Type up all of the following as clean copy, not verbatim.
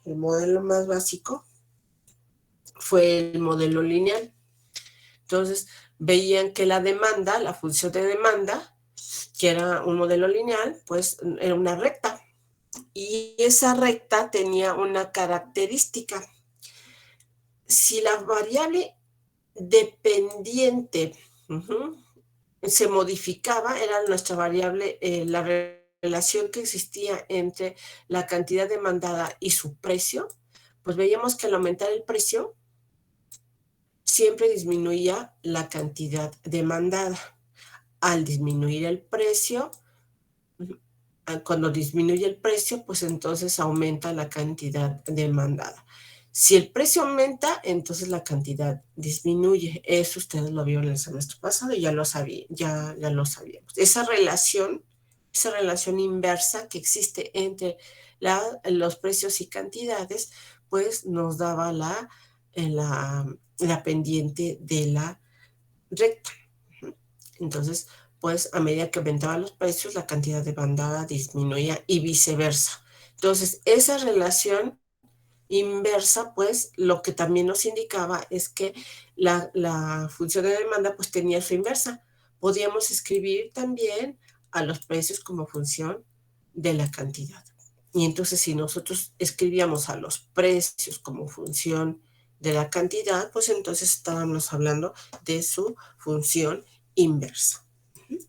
modelo más básico fue el modelo lineal. Entonces, veían que la demanda, la función de demanda, que era un modelo lineal, pues era una recta. Y esa recta tenía una característica. Si la variable dependiente se modificaba, era nuestra variable, la relación que existía entre la cantidad demandada y su precio, pues veíamos que al aumentar el precio, siempre disminuía la cantidad demandada. Al disminuir el precio, cuando disminuye el precio, pues entonces aumenta la cantidad demandada. Si el precio aumenta, entonces la cantidad disminuye. Eso ustedes lo vieron el semestre pasado y ya lo sabíamos. Esa relación inversa que existe entre los precios y cantidades, pues nos daba la pendiente de la recta. Entonces, pues a medida que aumentaban los precios, la cantidad demandada disminuía y viceversa. Entonces, esa relación inversa, pues lo que también nos indicaba es que la función de demanda pues tenía su inversa. Podíamos escribir también a los precios como función de la cantidad. Y entonces si nosotros escribíamos a los precios como función de la cantidad, pues entonces estábamos hablando de su función inversa.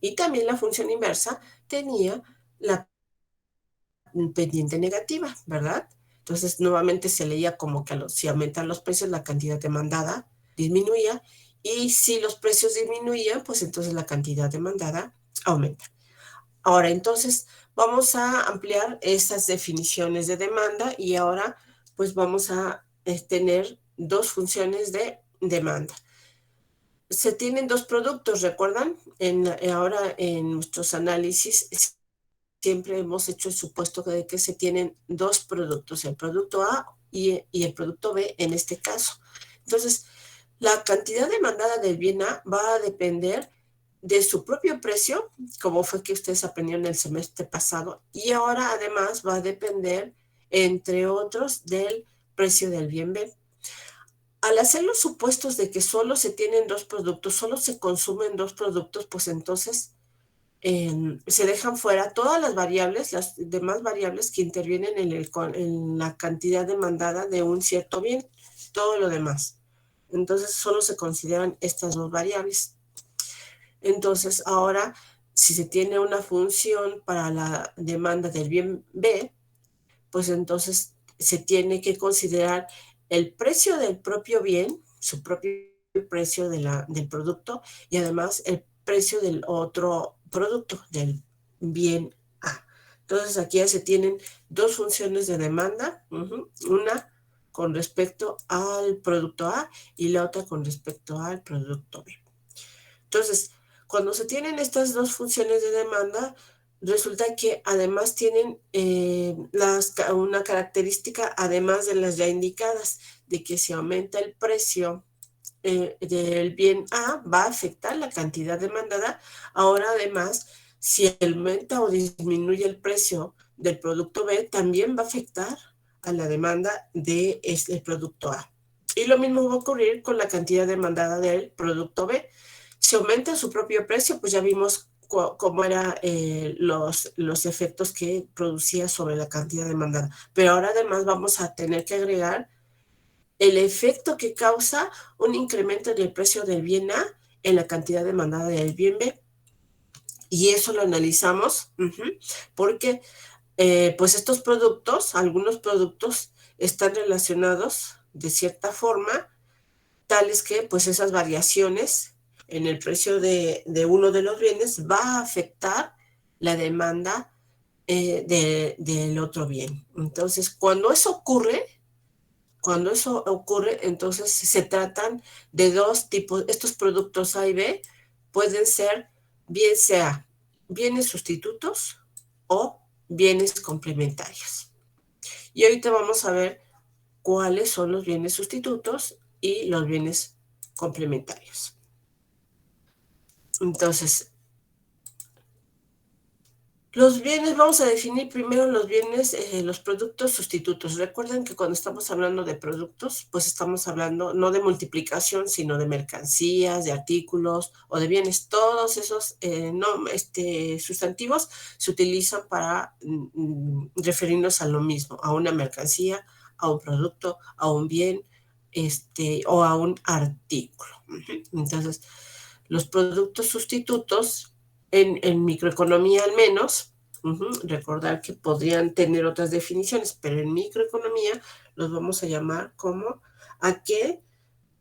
Y también la función inversa tenía la pendiente negativa, ¿verdad? Entonces, nuevamente se leía como que si aumentan los precios, la cantidad demandada disminuía, y si los precios disminuían, pues entonces la cantidad demandada aumenta. Ahora, entonces, vamos a ampliar esas definiciones de demanda y ahora, pues vamos a tener dos funciones de demanda. Se tienen dos productos, ¿recuerdan? Ahora en nuestros análisis siempre hemos hecho el supuesto de que se tienen dos productos, el producto A y el producto B en este caso. Entonces, la cantidad demandada del bien A va a depender de su propio precio, como fue que ustedes aprendieron el semestre pasado, y ahora además va a depender, entre otros, del precio del bien B. Al hacer los supuestos de que solo se tienen dos productos, solo se consumen dos productos, pues entonces se dejan fuera todas las variables, las demás variables que intervienen en la cantidad demandada de un cierto bien, todo lo demás. Entonces solo se consideran estas dos variables. Entonces ahora, si se tiene una función para la demanda del bien B, pues entonces se tiene que considerar el precio del propio bien, su propio precio del producto, y además el precio del otro producto, del bien A. Entonces aquí ya se tienen dos funciones de demanda, una con respecto al producto A y la otra con respecto al producto B. Entonces, cuando se tienen estas dos funciones de demanda, resulta que además tienen una característica, además de las ya indicadas, de que si aumenta el precio del bien A, va a afectar la cantidad demandada. Ahora, además, si aumenta o disminuye el precio del producto B, también va a afectar a la demanda del producto A. Y lo mismo va a ocurrir con la cantidad demandada del producto B. Si aumenta su propio precio, pues ya vimos cómo eran los efectos que producía sobre la cantidad demandada. Pero ahora además vamos a tener que agregar el efecto que causa un incremento en el precio del bien A en la cantidad demandada del bien B. Y eso lo analizamos porque pues estos productos, algunos productos están relacionados de cierta forma, tales que pues esas variaciones en el precio de uno de los bienes va a afectar la demanda del otro bien. Entonces, cuando eso ocurre, entonces se tratan de dos tipos. Estos productos A y B pueden ser, bien sea bienes sustitutos o bienes complementarios. Y ahorita vamos a ver cuáles son los bienes sustitutos y los bienes complementarios. Entonces, Los bienes, vamos a definir primero los bienes, los productos sustitutos. Recuerden que cuando estamos hablando de productos, pues estamos hablando no de multiplicación, sino de mercancías, de artículos o de bienes. Todos esos sustantivos se utilizan para referirnos a lo mismo, a una mercancía, a un producto, a un bien, o a un artículo. Entonces, los productos sustitutos en microeconomía al menos, recordar que podrían tener otras definiciones, pero en microeconomía los vamos a llamar como aquel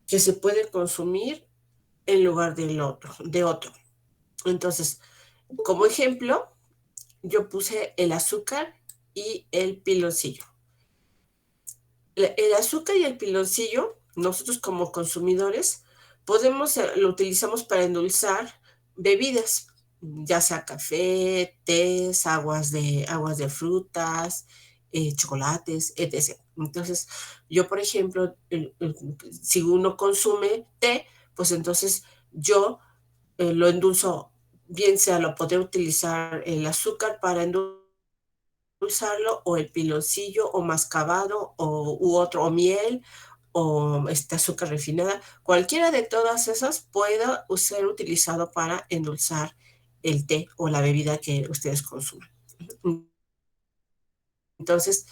que se puede consumir en lugar de otro. Entonces, como ejemplo, yo puse el azúcar y el piloncillo. El azúcar y el piloncillo, nosotros como consumidores, lo utilizamos para endulzar bebidas, ya sea café, tés, aguas de frutas, chocolates, etc. Entonces, yo, por ejemplo, si uno consume té, pues entonces yo lo endulzo, bien sea lo podría utilizar el azúcar para endulzarlo, o el piloncillo, o mascabado, u otro, o miel, o azúcar refinada. Cualquiera de todas esas puede ser utilizado para endulzar el té o la bebida que ustedes consuman. Entonces,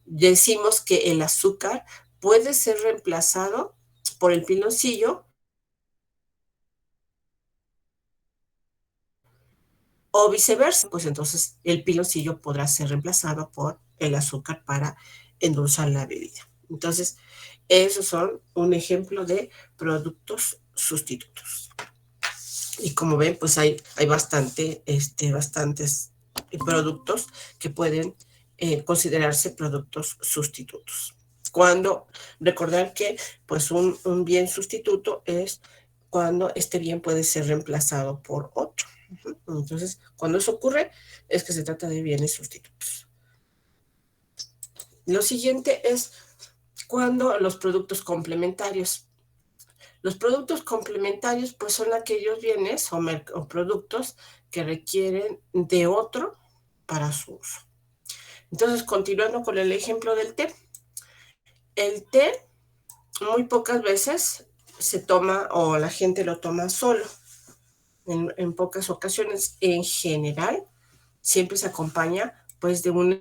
decimos que el azúcar puede ser reemplazado por el piloncillo, o viceversa, pues entonces el piloncillo podrá ser reemplazado por el azúcar para endulzar la bebida. Entonces, esos son un ejemplo de productos sustitutos. Y como ven, pues hay bastantes productos que pueden considerarse productos sustitutos. Recordar que pues un bien sustituto es cuando este bien puede ser reemplazado por otro. Entonces, cuando eso ocurre, es que se trata de bienes sustitutos. Lo siguiente es cuando los productos complementarios. Los productos complementarios, pues, son aquellos bienes o productos que requieren de otro para su uso. Entonces, continuando con el ejemplo del té. El té muy pocas veces se toma, o la gente lo toma solo. En pocas ocasiones, en general, siempre se acompaña pues de un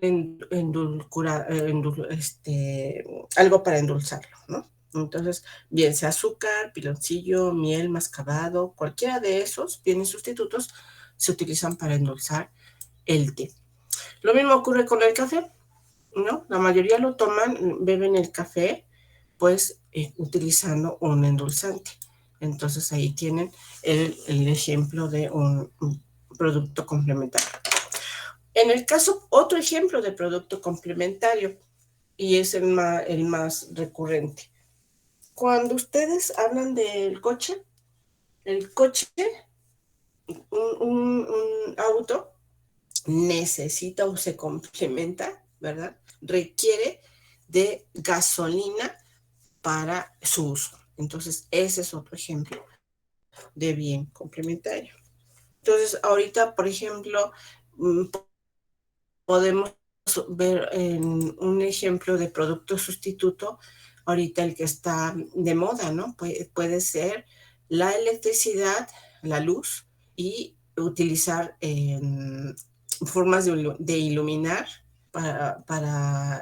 algo para endulzarlo, ¿no? Entonces, bien sea azúcar, piloncillo, miel, mascabado, cualquiera de esos bienes sustitutos se utilizan para endulzar el té. Lo mismo ocurre con el café, ¿no? La mayoría beben el café, pues utilizando un endulzante. Entonces ahí tienen el ejemplo de un producto complementario. En el caso, otro ejemplo de producto complementario, y es el más recurrente. Cuando ustedes hablan del coche, el coche, un auto necesita o se complementa, ¿verdad? Requiere de gasolina para su uso. Entonces, ese es otro ejemplo de bien complementario. Entonces, ahorita, por ejemplo, podemos ver en un ejemplo de producto sustituto, ahorita el que está de moda, ¿no? Puede ser la electricidad, la luz, y utilizar formas de iluminar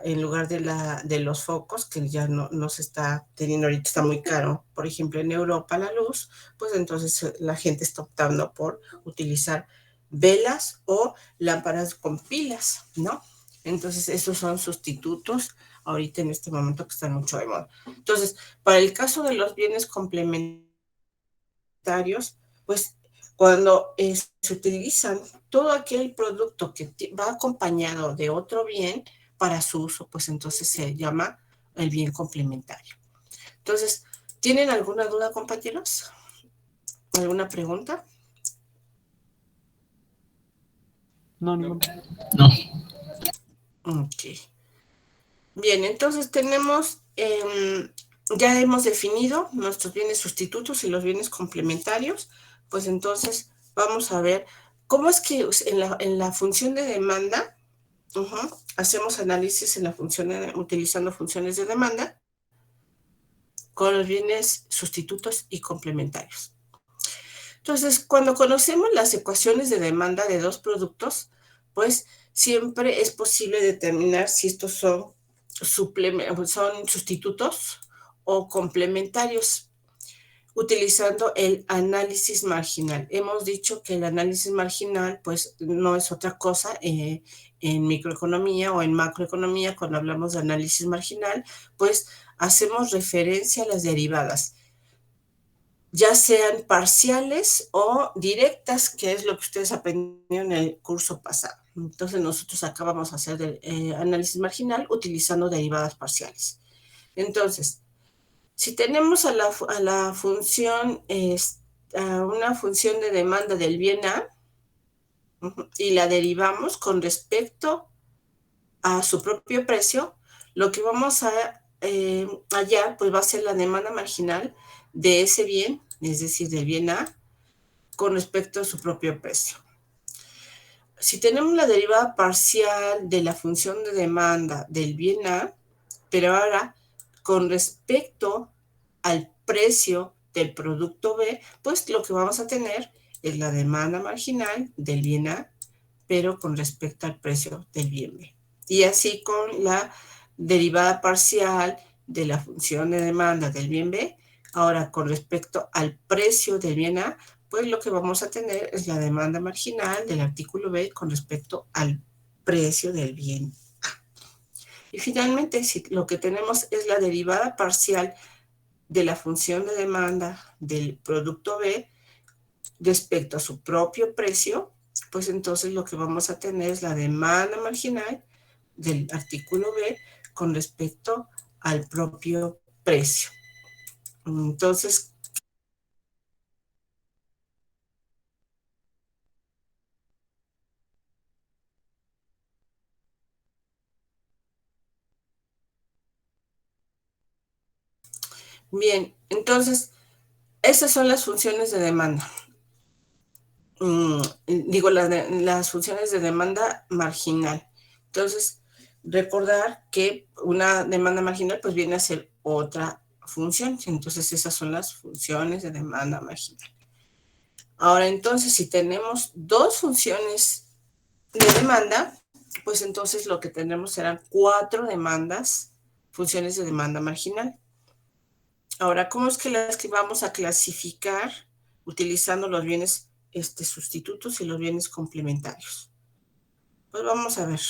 en lugar de los focos, que ya no se está teniendo ahorita, está muy caro. Por ejemplo, en Europa la luz, pues entonces la gente está optando por utilizar velas o lámparas con pilas, ¿no? Entonces, esos son sustitutos ahorita en este momento que están mucho de moda. Entonces, para el caso de los bienes complementarios, pues cuando se utilizan todo aquel producto que va acompañado de otro bien para su uso, pues entonces se llama el bien complementario. Entonces, ¿tienen alguna duda, compañeros? ¿Alguna pregunta? No, ninguna. No. Ok. Bien, entonces ya hemos definido nuestros bienes sustitutos y los bienes complementarios, pues entonces vamos a ver ¿Cómo es que en la función de demanda hacemos análisis en la función utilizando funciones de demanda con los bienes sustitutos y complementarios? Entonces, cuando conocemos las ecuaciones de demanda de dos productos, pues siempre es posible determinar si estos son sustitutos o complementarios utilizando el análisis marginal. Hemos dicho que el análisis marginal pues no es otra cosa en microeconomía o en macroeconomía. Cuando hablamos de análisis marginal, pues hacemos referencia a las derivadas, ya sean parciales o directas, que es lo que ustedes aprendieron en el curso pasado. Entonces nosotros acá vamos a hacer análisis marginal utilizando derivadas parciales. Entonces, si tenemos a la función, a una función de demanda del bien A, y la derivamos con respecto a su propio precio, lo que vamos a hallar pues va a ser la demanda marginal de ese bien, es decir, del bien A, con respecto a su propio precio. Si tenemos la derivada parcial de la función de demanda del bien A, pero ahora con respecto al precio del producto B, pues lo que vamos a tener es la demanda marginal del bien A, pero con respecto al precio del bien B. Y así con la derivada parcial de la función de demanda del bien B, ahora con respecto al precio del bien A, pues lo que vamos a tener es la demanda marginal del artículo B con respecto al precio del bien A. Y finalmente, si lo que tenemos es la derivada parcial de la función de demanda del producto B respecto a su propio precio, pues entonces lo que vamos a tener es la demanda marginal del artículo B con respecto al propio precio. Entonces, bien, entonces, esas son las funciones de demanda. Digo, las funciones de demanda marginal. Entonces, recordar que una demanda marginal pues viene a ser otra función. Entonces, esas son las funciones de demanda marginal. Ahora, entonces, si tenemos dos funciones de demanda, pues entonces lo que tendremos serán 4 demandas, funciones de demanda marginal. Ahora, ¿cómo es que las que vamos a clasificar utilizando los bienes sustitutos y los bienes complementarios? Pues vamos a ver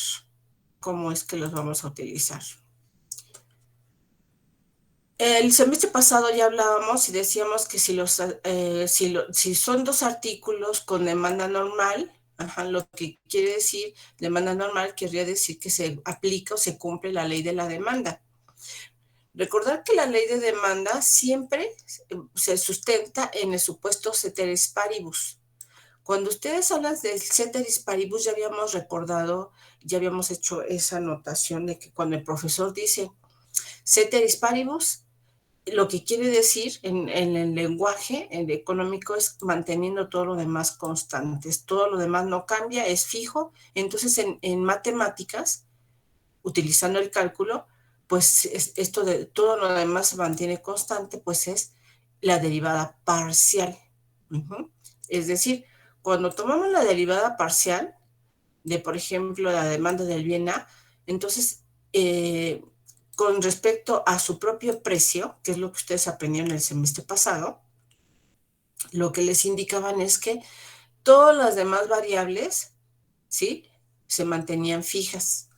cómo es que los vamos a utilizar. El semestre pasado ya hablábamos y decíamos que si son dos artículos con demanda normal, lo que quiere decir demanda normal querría decir que se aplica o se cumple la ley de la demanda. Recordar que la ley de demanda siempre se sustenta en el supuesto ceteris paribus. Cuando ustedes hablan del ceteris paribus, ya habíamos recordado, ya habíamos hecho esa anotación de que cuando el profesor dice ceteris paribus, lo que quiere decir en el lenguaje económico es manteniendo todo lo demás constantes, todo lo demás no cambia, es fijo. Entonces en matemáticas, utilizando el cálculo, pues esto de todo lo demás se mantiene constante, pues es la derivada parcial. Es decir, cuando tomamos la derivada parcial de, por ejemplo, la demanda del bien A, entonces, con respecto a su propio precio, que es lo que ustedes aprendieron el semestre pasado, lo que les indicaban es que todas las demás variables, ¿sí?, se mantenían fijas.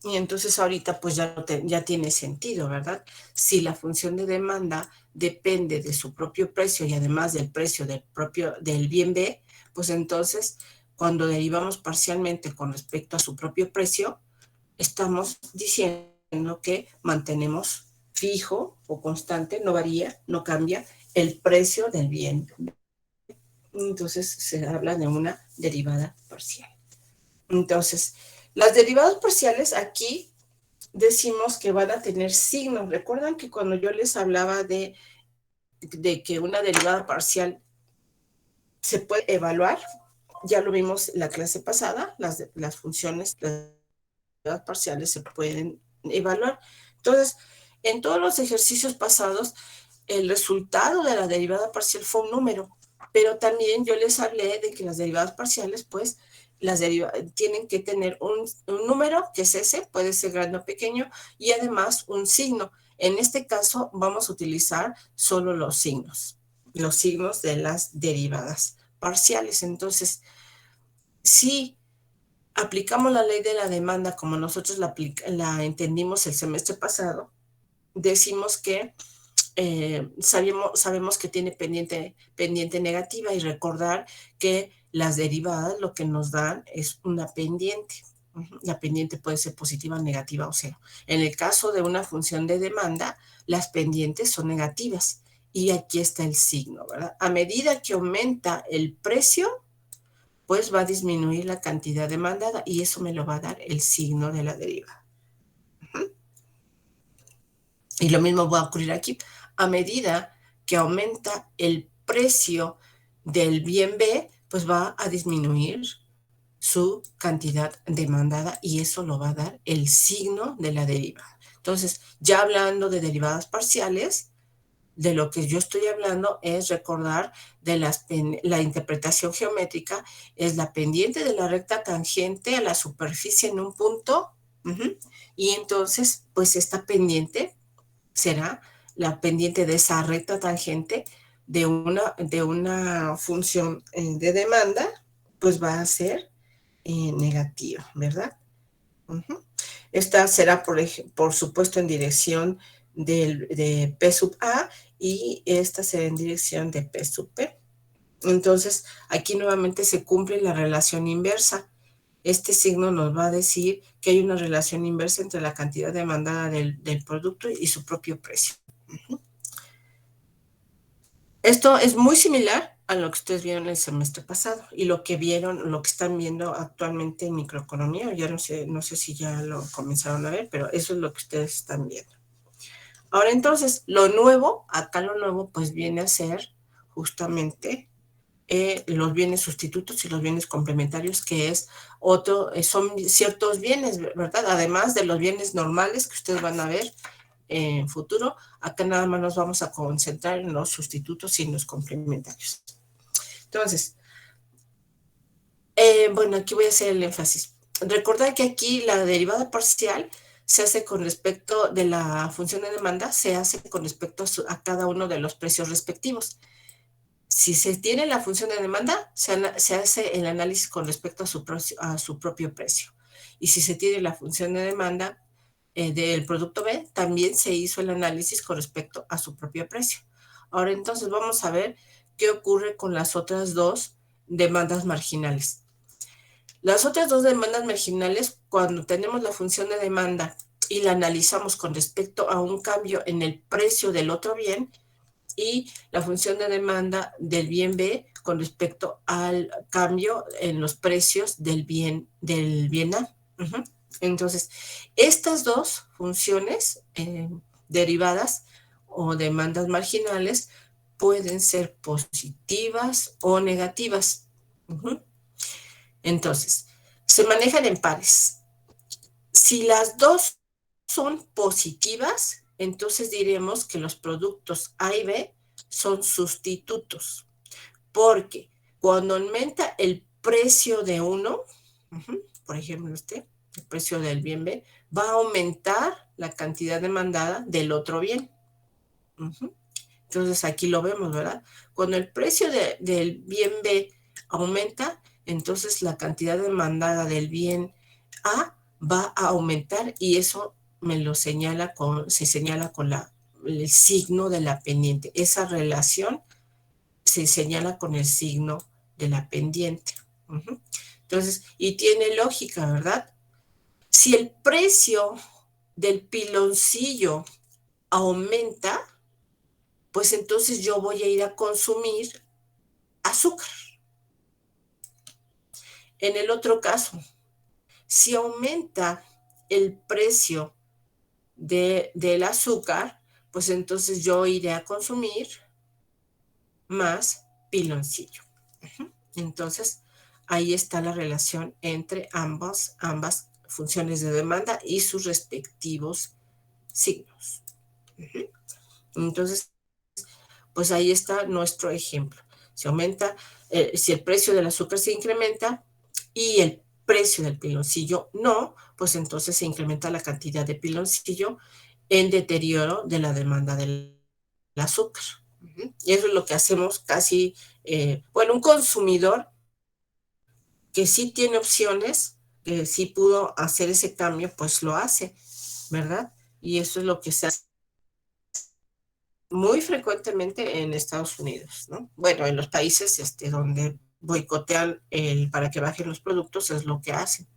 Y entonces ahorita pues ya tiene sentido, ¿verdad? Si la función de demanda depende de su propio precio y además del precio del bien B, pues entonces cuando derivamos parcialmente con respecto a su propio precio, estamos diciendo que mantenemos fijo o constante, no varía, no cambia el precio del bien. Entonces se habla de una derivada parcial. Entonces, las derivadas parciales aquí decimos que van a tener signos. Recuerdan que cuando yo les hablaba de que una derivada parcial se puede evaluar, ya lo vimos la clase pasada, las funciones, las parciales se pueden evaluar. Entonces, en todos los ejercicios pasados, el resultado de la derivada parcial fue un número, pero también yo les hablé de que las derivadas parciales, pues, tienen que tener un número, que es ese, puede ser grande o pequeño, y además un signo. En este caso, vamos a utilizar solo los signos de las derivadas parciales. Entonces, si aplicamos la ley de la demanda como nosotros la entendimos el semestre pasado, decimos que sabemos que tiene pendiente negativa, y recordar que las derivadas lo que nos dan es una pendiente. La pendiente puede ser positiva, negativa o cero. En el caso de una función de demanda, las pendientes son negativas. Y aquí está el signo, ¿verdad? A medida que aumenta el precio, pues va a disminuir la cantidad demandada, y eso me lo va a dar el signo de la derivada. Y lo mismo va a ocurrir aquí. A medida que aumenta el precio del bien B, pues va a disminuir su cantidad demandada, y eso lo va a dar el signo de la derivada. Entonces, ya hablando de derivadas parciales, de lo que yo estoy hablando es recordar de la interpretación geométrica, es la pendiente de la recta tangente a la superficie en un punto, y entonces, pues esta pendiente será la pendiente de esa recta tangente de una función de demanda, pues va a ser negativa, ¿verdad? Esta será, por supuesto, en dirección de P sub A, y esta será en dirección de P sub P. Entonces, aquí nuevamente se cumple la relación inversa. Este signo nos va a decir que hay una relación inversa entre la cantidad demandada del producto y su propio precio. Esto es muy similar a lo que ustedes vieron el semestre pasado y lo que están viendo actualmente en microeconomía. Ya no sé si ya lo comenzaron a ver, pero eso es lo que ustedes están viendo. Ahora entonces, lo nuevo pues viene a ser justamente los bienes sustitutos y los bienes complementarios, que es son ciertos bienes, ¿verdad? Además de los bienes normales que ustedes van a ver en futuro, acá nada más nos vamos a concentrar en los sustitutos y en los complementarios. Entonces, bueno, aquí voy a hacer el énfasis. Recordar que aquí la derivada parcial se hace con respecto de la función de demanda, se hace con respecto a cada uno de los precios respectivos. Si se tiene la función de demanda, se hace el análisis con respecto a su propio precio. Y si se tiene la función de demanda del producto B, también se hizo el análisis con respecto a su propio precio. Ahora entonces vamos a ver qué ocurre con las otras dos demandas marginales. Las otras dos demandas marginales, cuando tenemos la función de demanda y la analizamos con respecto a un cambio en el precio del otro bien, y la función de demanda del bien B con respecto al cambio en los precios del bien A. Entonces, estas dos funciones derivadas o demandas marginales pueden ser positivas o negativas. Entonces, se manejan en pares. Si las dos son positivas, entonces diremos que los productos A y B son sustitutos, porque cuando aumenta el precio de uno, por ejemplo el precio del bien B, va a aumentar la cantidad demandada del otro bien. Entonces aquí lo vemos, ¿verdad? Cuando el precio del bien B aumenta, entonces la cantidad demandada del bien A va a aumentar, y eso se señala con el signo de la pendiente. Esa relación se señala con el signo de la pendiente. Entonces, y tiene lógica, ¿verdad? Si el precio del piloncillo aumenta, pues entonces yo voy a ir a consumir azúcar. En el otro caso, si aumenta el precio del azúcar, pues entonces yo iré a consumir más piloncillo. Entonces, ahí está la relación entre ambas funciones de demanda y sus respectivos signos. Entonces, pues ahí está nuestro ejemplo. Se aumenta, si el precio del azúcar se incrementa y el precio del piloncillo no, pues entonces se incrementa la cantidad de piloncillo en deterioro de la demanda del azúcar. Y eso es lo que hacemos casi, bueno, un consumidor que sí tiene opciones, que sí pudo hacer ese cambio, pues lo hace, ¿verdad? Y eso es lo que se hace muy frecuentemente en Estados Unidos, ¿no? Bueno, en los países donde boicotean para que bajen los productos es lo que hacen.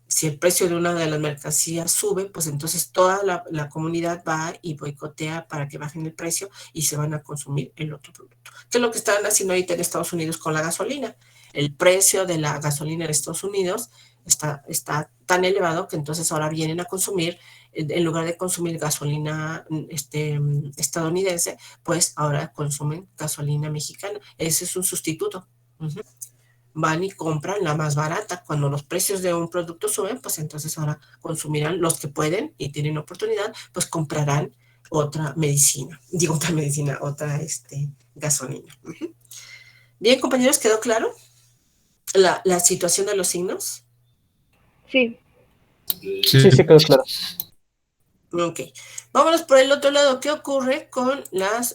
Si el precio de una de las mercancías sube, pues entonces toda la comunidad va y boicotea para que bajen el precio y se van a consumir el otro producto. ¿Qué es lo que están haciendo ahorita en Estados Unidos con la gasolina? El precio de la gasolina en Estados Unidos está tan elevado que entonces ahora vienen a consumir, en lugar de consumir gasolina estadounidense, pues ahora consumen gasolina mexicana. Ese es un sustituto. Van y compran la más barata. Cuando los precios de un producto suben, pues entonces ahora consumirán los que pueden y tienen oportunidad, pues comprarán otra medicina. Digo, otra medicina, otra gasolina. Bien, compañeros, ¿quedó claro la situación de los signos? Sí. Sí, sí, quedó claro. Ok. Vámonos por el otro lado. ¿Qué ocurre con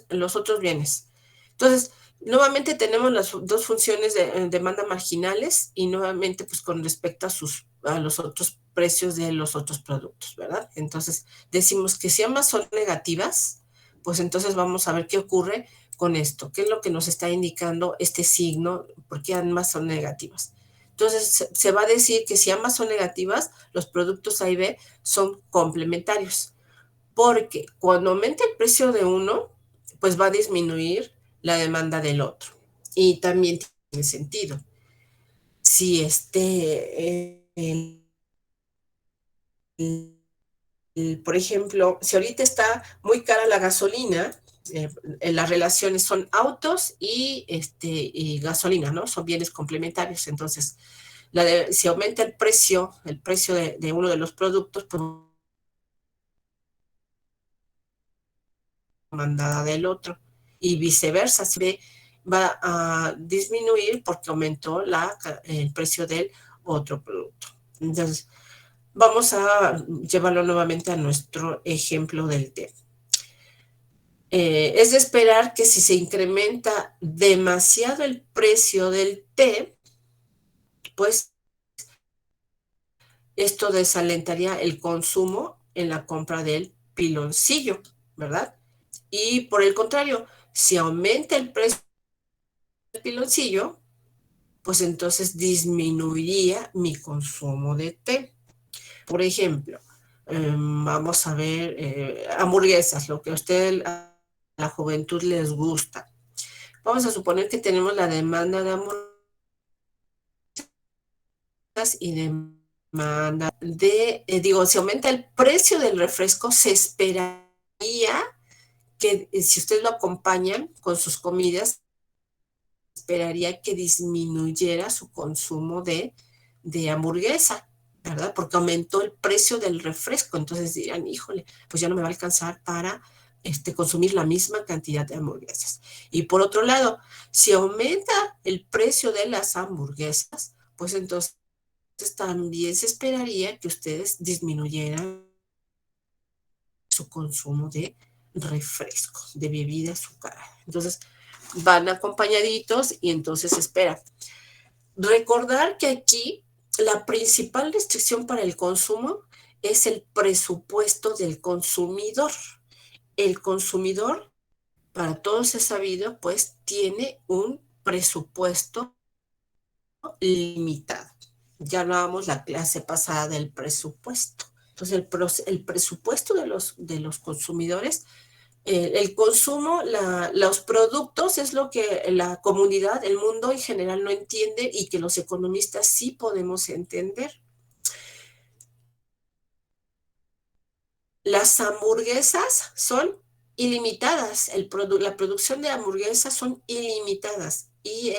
los otros bienes? Entonces, nuevamente tenemos las dos funciones de demanda marginales y nuevamente pues con respecto a los otros precios de los otros productos, ¿verdad? Entonces, decimos que si ambas son negativas, pues entonces vamos a ver qué ocurre con esto. ¿Qué es lo que nos está indicando este signo? ¿Por qué ambas son negativas? Entonces, se va a decir que si ambas son negativas, los productos A y B son complementarios, porque cuando aumenta el precio de uno, pues va a disminuir la demanda del otro. Y también tiene sentido. Si por ejemplo, si ahorita está muy cara la gasolina, las relaciones son autos y gasolina, ¿no? Son bienes complementarios. Entonces, si aumenta el precio de uno de los productos, pues demanda del otro. Y viceversa, se va a disminuir porque aumentó el precio del otro producto. Entonces, vamos a llevarlo nuevamente a nuestro ejemplo del té. Es de esperar que si se incrementa demasiado el precio del té, pues esto desalentaría el consumo en la compra del piloncillo, ¿verdad? Y por el contrario, si aumenta el precio del piloncillo, pues entonces disminuiría mi consumo de té. Por ejemplo, vamos a ver hamburguesas, lo que a usted, a la juventud les gusta. Vamos a suponer que tenemos la demanda de hamburguesas y demanda si aumenta el precio del refresco, se esperaría que si ustedes lo acompañan con sus comidas, esperaría que disminuyera su consumo de hamburguesa, ¿verdad? Porque aumentó el precio del refresco. Entonces dirán, híjole, pues ya no me va a alcanzar para consumir la misma cantidad de hamburguesas. Y por otro lado, si aumenta el precio de las hamburguesas, pues entonces también se esperaría que ustedes disminuyeran su consumo de refresco, de bebida azucarada. Entonces, van acompañaditos y entonces espera. Recordar que aquí la principal restricción para el consumo es el presupuesto del consumidor. El consumidor, para todos es sabido, pues tiene un presupuesto limitado. Ya hablábamos la clase pasada del presupuesto. Entonces, el presupuesto de los consumidores, el consumo, los productos es lo que la comunidad, el mundo en general no entiende y que los economistas sí podemos entender. Las hamburguesas son ilimitadas, la producción de hamburguesas son ilimitadas. y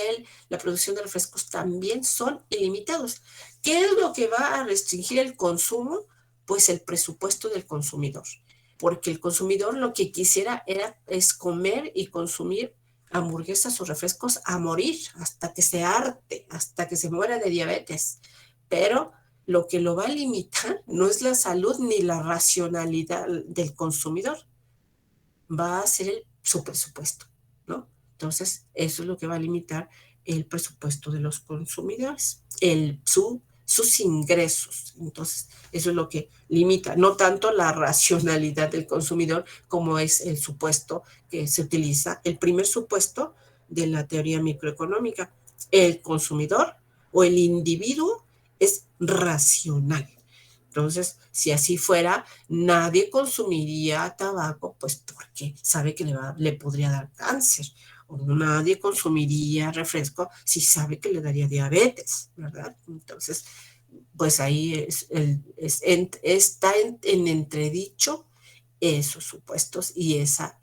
la producción de refrescos también son ilimitados. ¿Qué es lo que va a restringir el consumo? Pues el presupuesto del consumidor, porque el consumidor lo que quisiera es comer y consumir hamburguesas o refrescos a morir, hasta que se harte, hasta que se muera de diabetes. Pero lo que lo va a limitar no es la salud ni la racionalidad del consumidor, va a ser su presupuesto, ¿no? Entonces, eso es lo que va a limitar el presupuesto de los consumidores, sus ingresos. Entonces, eso es lo que limita, no tanto la racionalidad del consumidor como es el supuesto que se utiliza, el primer supuesto de la teoría microeconómica. El consumidor o el individuo es racional. Entonces, si así fuera, nadie consumiría tabaco, pues porque sabe que le podría dar cáncer. O nadie consumiría refresco si sabe que le daría diabetes, ¿verdad? Entonces, pues ahí está en entredicho esos supuestos y esa.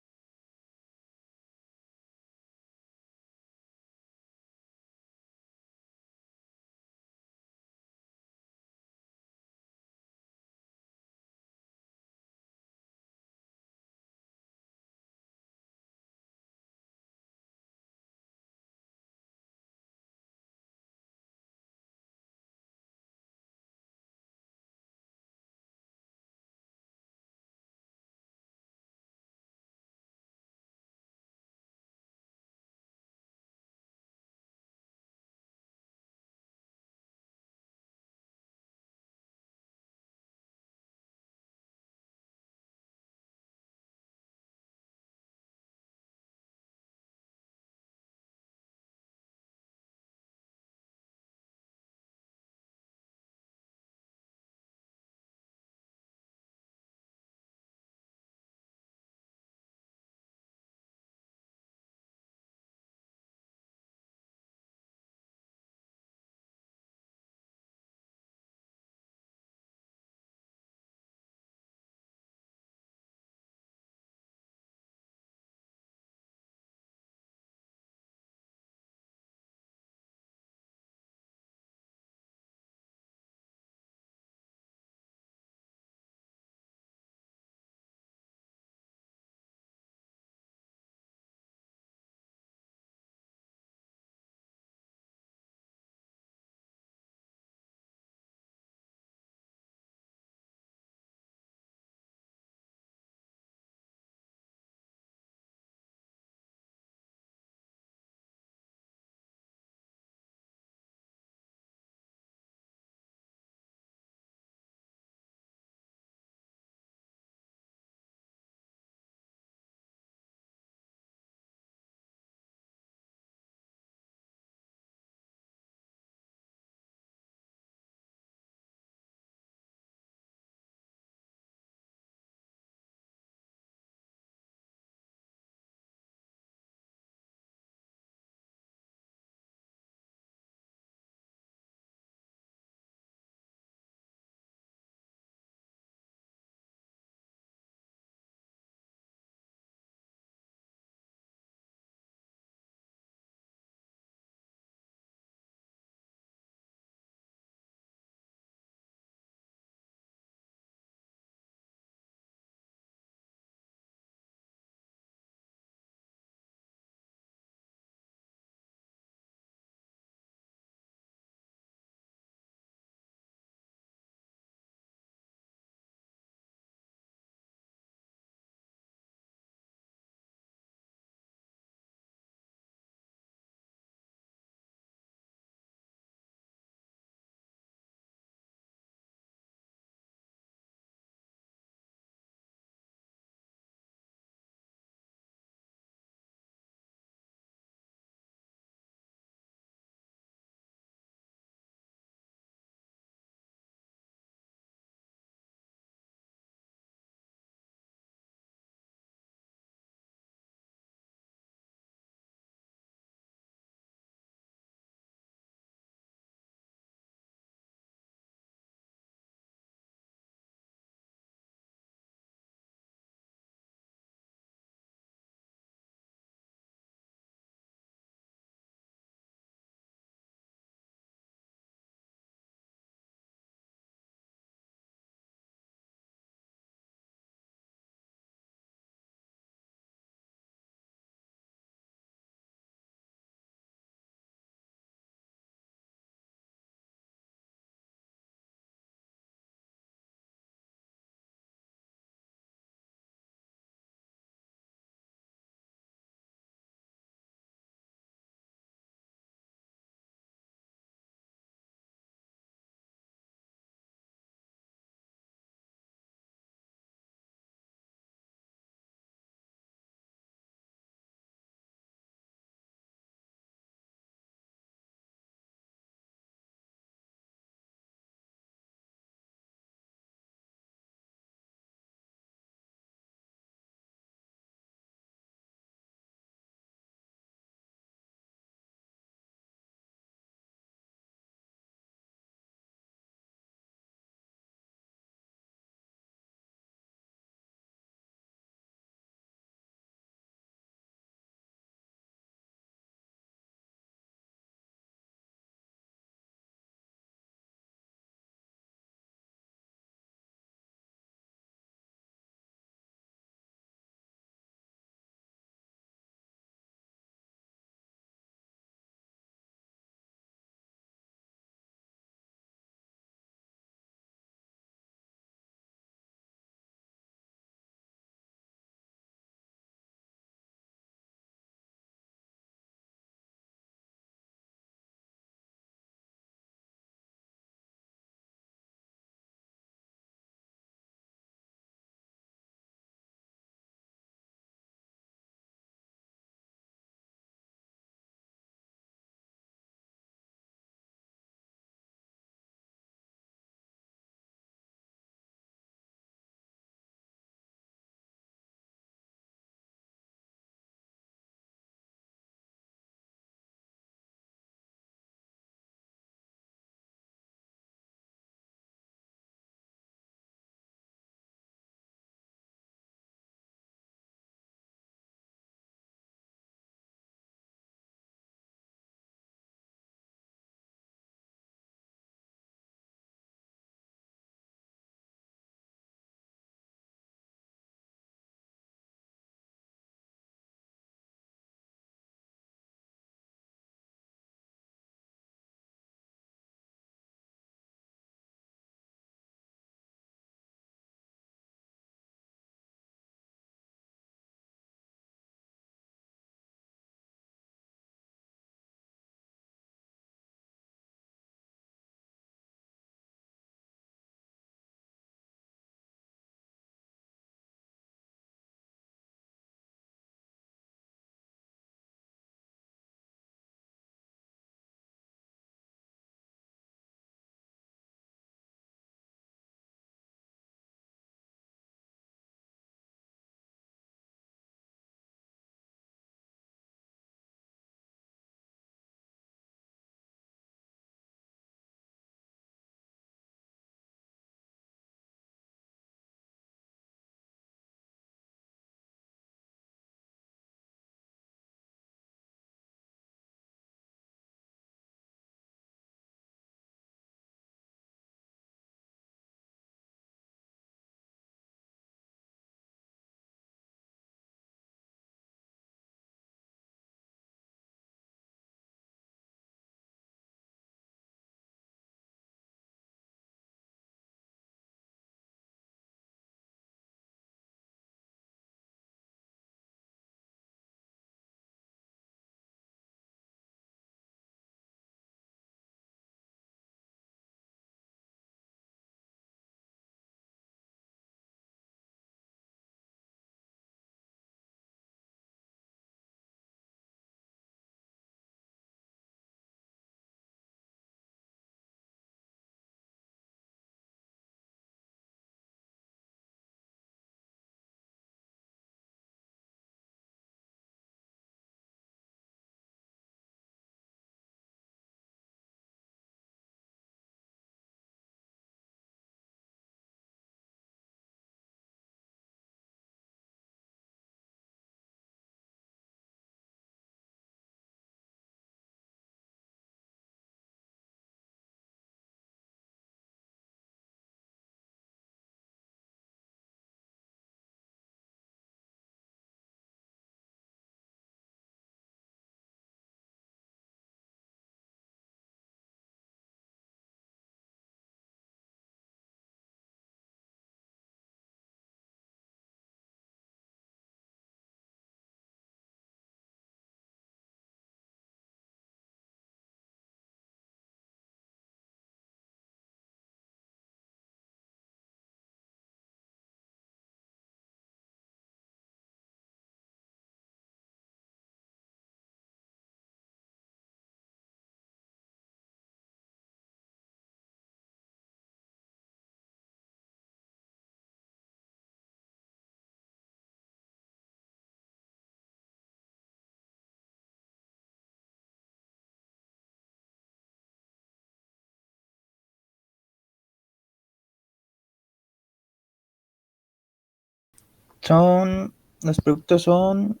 Los productos son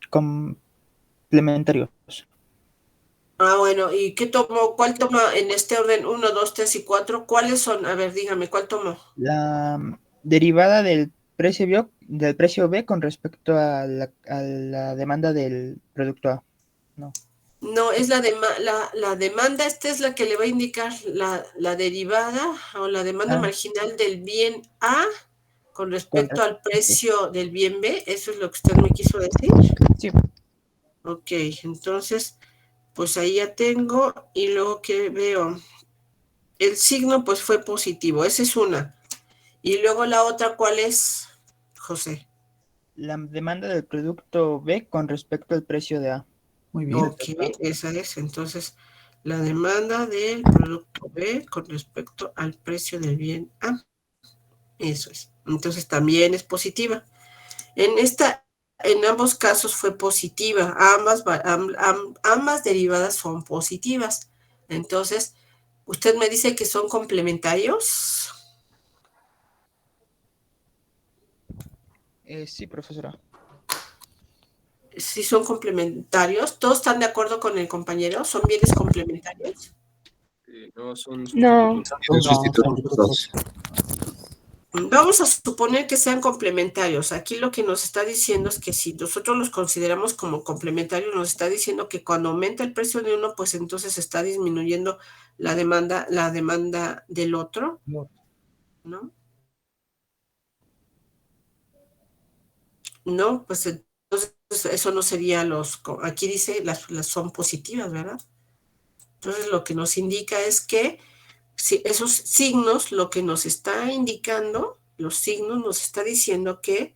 complementarios. Bueno, ¿y qué tomó? ¿Cuál toma en este orden? 1, 2, 3 y 4. ¿Cuáles son? A ver, dígame, ¿cuál tomó? La derivada del precio B con respecto a la demanda del producto A. No. No, es la demanda, esta es la que le va a indicar la derivada o la demanda Ah, marginal del bien A con con respecto al respecto. precio del bien B. ¿Eso es lo que usted me quiso decir? Sí. Ok, entonces, pues ahí ya tengo. Y luego que veo, el signo pues fue positivo, esa es una. Y luego la otra, ¿cuál es, José? La demanda del producto B con respecto al precio de A. Muy bien. Ok, esa es. Entonces, la demanda del producto B con respecto al precio del bien A. Eso es. Entonces, también es positiva. En ambos casos fue positiva. Ambas derivadas son positivas. Entonces, usted me dice que son complementarios. Sí, profesora. Sí, son complementarios. ¿Todos están de acuerdo con el compañero? ¿Son bienes complementarios? No, son No. Son sustitutos. Vamos a suponer que sean complementarios. Aquí lo que nos está diciendo es que si nosotros los consideramos como complementarios, nos está diciendo que cuando aumenta el precio de uno, pues entonces está disminuyendo la demanda del otro, ¿no? No, pues entonces eso no sería aquí dice las son positivas, ¿verdad? Entonces lo que nos indica es que si esos signos, lo que nos está indicando, los signos nos está diciendo que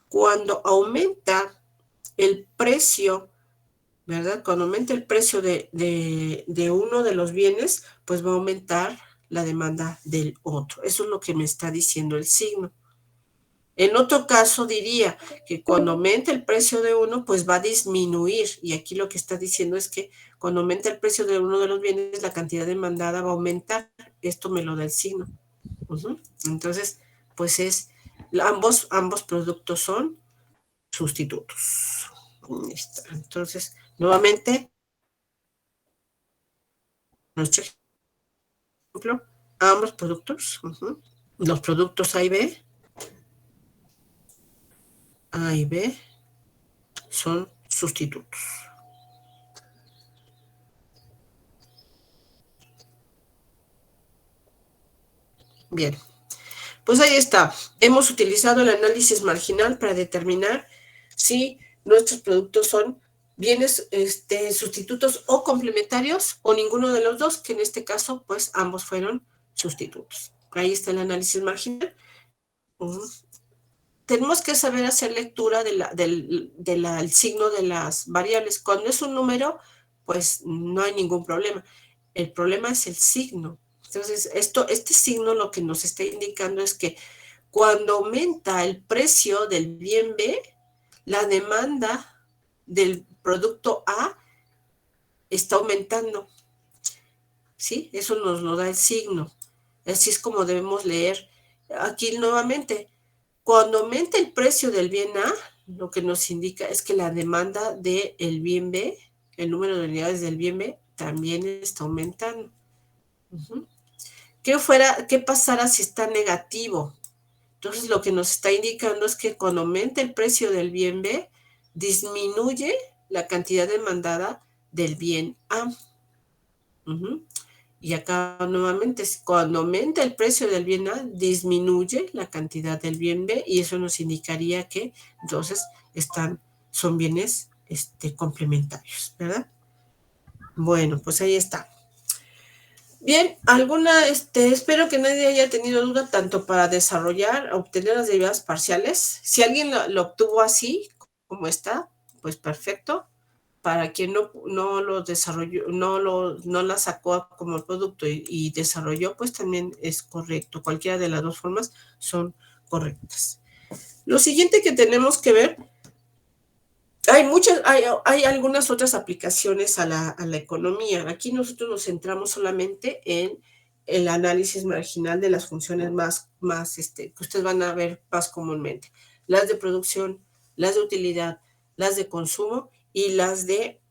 cuando aumenta el precio, ¿verdad? Cuando aumenta el precio de uno de los bienes, pues va a aumentar la demanda del otro. Eso es lo que me está diciendo el signo. En otro caso diría que cuando aumenta el precio de uno, pues va a disminuir. Y aquí lo que está diciendo es que cuando aumenta el precio de uno de los bienes, la cantidad demandada va a aumentar. Esto me lo da el signo. Entonces, pues ambos productos son sustitutos. Entonces, nuevamente, nuestro ejemplo, ambos productos, los productos A y B son sustitutos. Bien, pues ahí está. Hemos utilizado el análisis marginal para determinar si nuestros productos son bienes sustitutos o complementarios o ninguno de los dos, que en este caso, pues ambos fueron sustitutos. Ahí está el análisis marginal. Tenemos que saber hacer lectura del signo de las variables. Cuando es un número, pues no hay ningún problema. El problema es el signo. Entonces, este signo lo que nos está indicando es que cuando aumenta el precio del bien B, la demanda del producto A está aumentando. ¿Sí? Eso nos lo da el signo. Así es como debemos leer. Aquí nuevamente, cuando aumenta el precio del bien A, lo que nos indica es que la demanda del bien B, el número de unidades del bien B, también está aumentando. ¿Qué pasara si está negativo? Entonces lo que nos está indicando es que cuando aumenta el precio del bien B, disminuye la cantidad demandada del bien A. Y acá nuevamente, cuando aumenta el precio del bien A, disminuye la cantidad del bien B y eso nos indicaría que entonces son bienes complementarios, ¿verdad? Bueno, pues ahí está. Bien, espero que nadie haya tenido duda tanto para obtener las derivadas parciales. Si alguien lo obtuvo así, como está, pues perfecto. Para quien no lo desarrolló, no la sacó como producto y desarrolló, pues también es correcto. Cualquiera de las dos formas son correctas. Lo siguiente que tenemos que ver, hay algunas otras aplicaciones a la economía. Aquí nosotros nos centramos solamente en el análisis marginal de las funciones más que ustedes van a ver más comúnmente. las de producción, las de utilidad, las de consumo y las de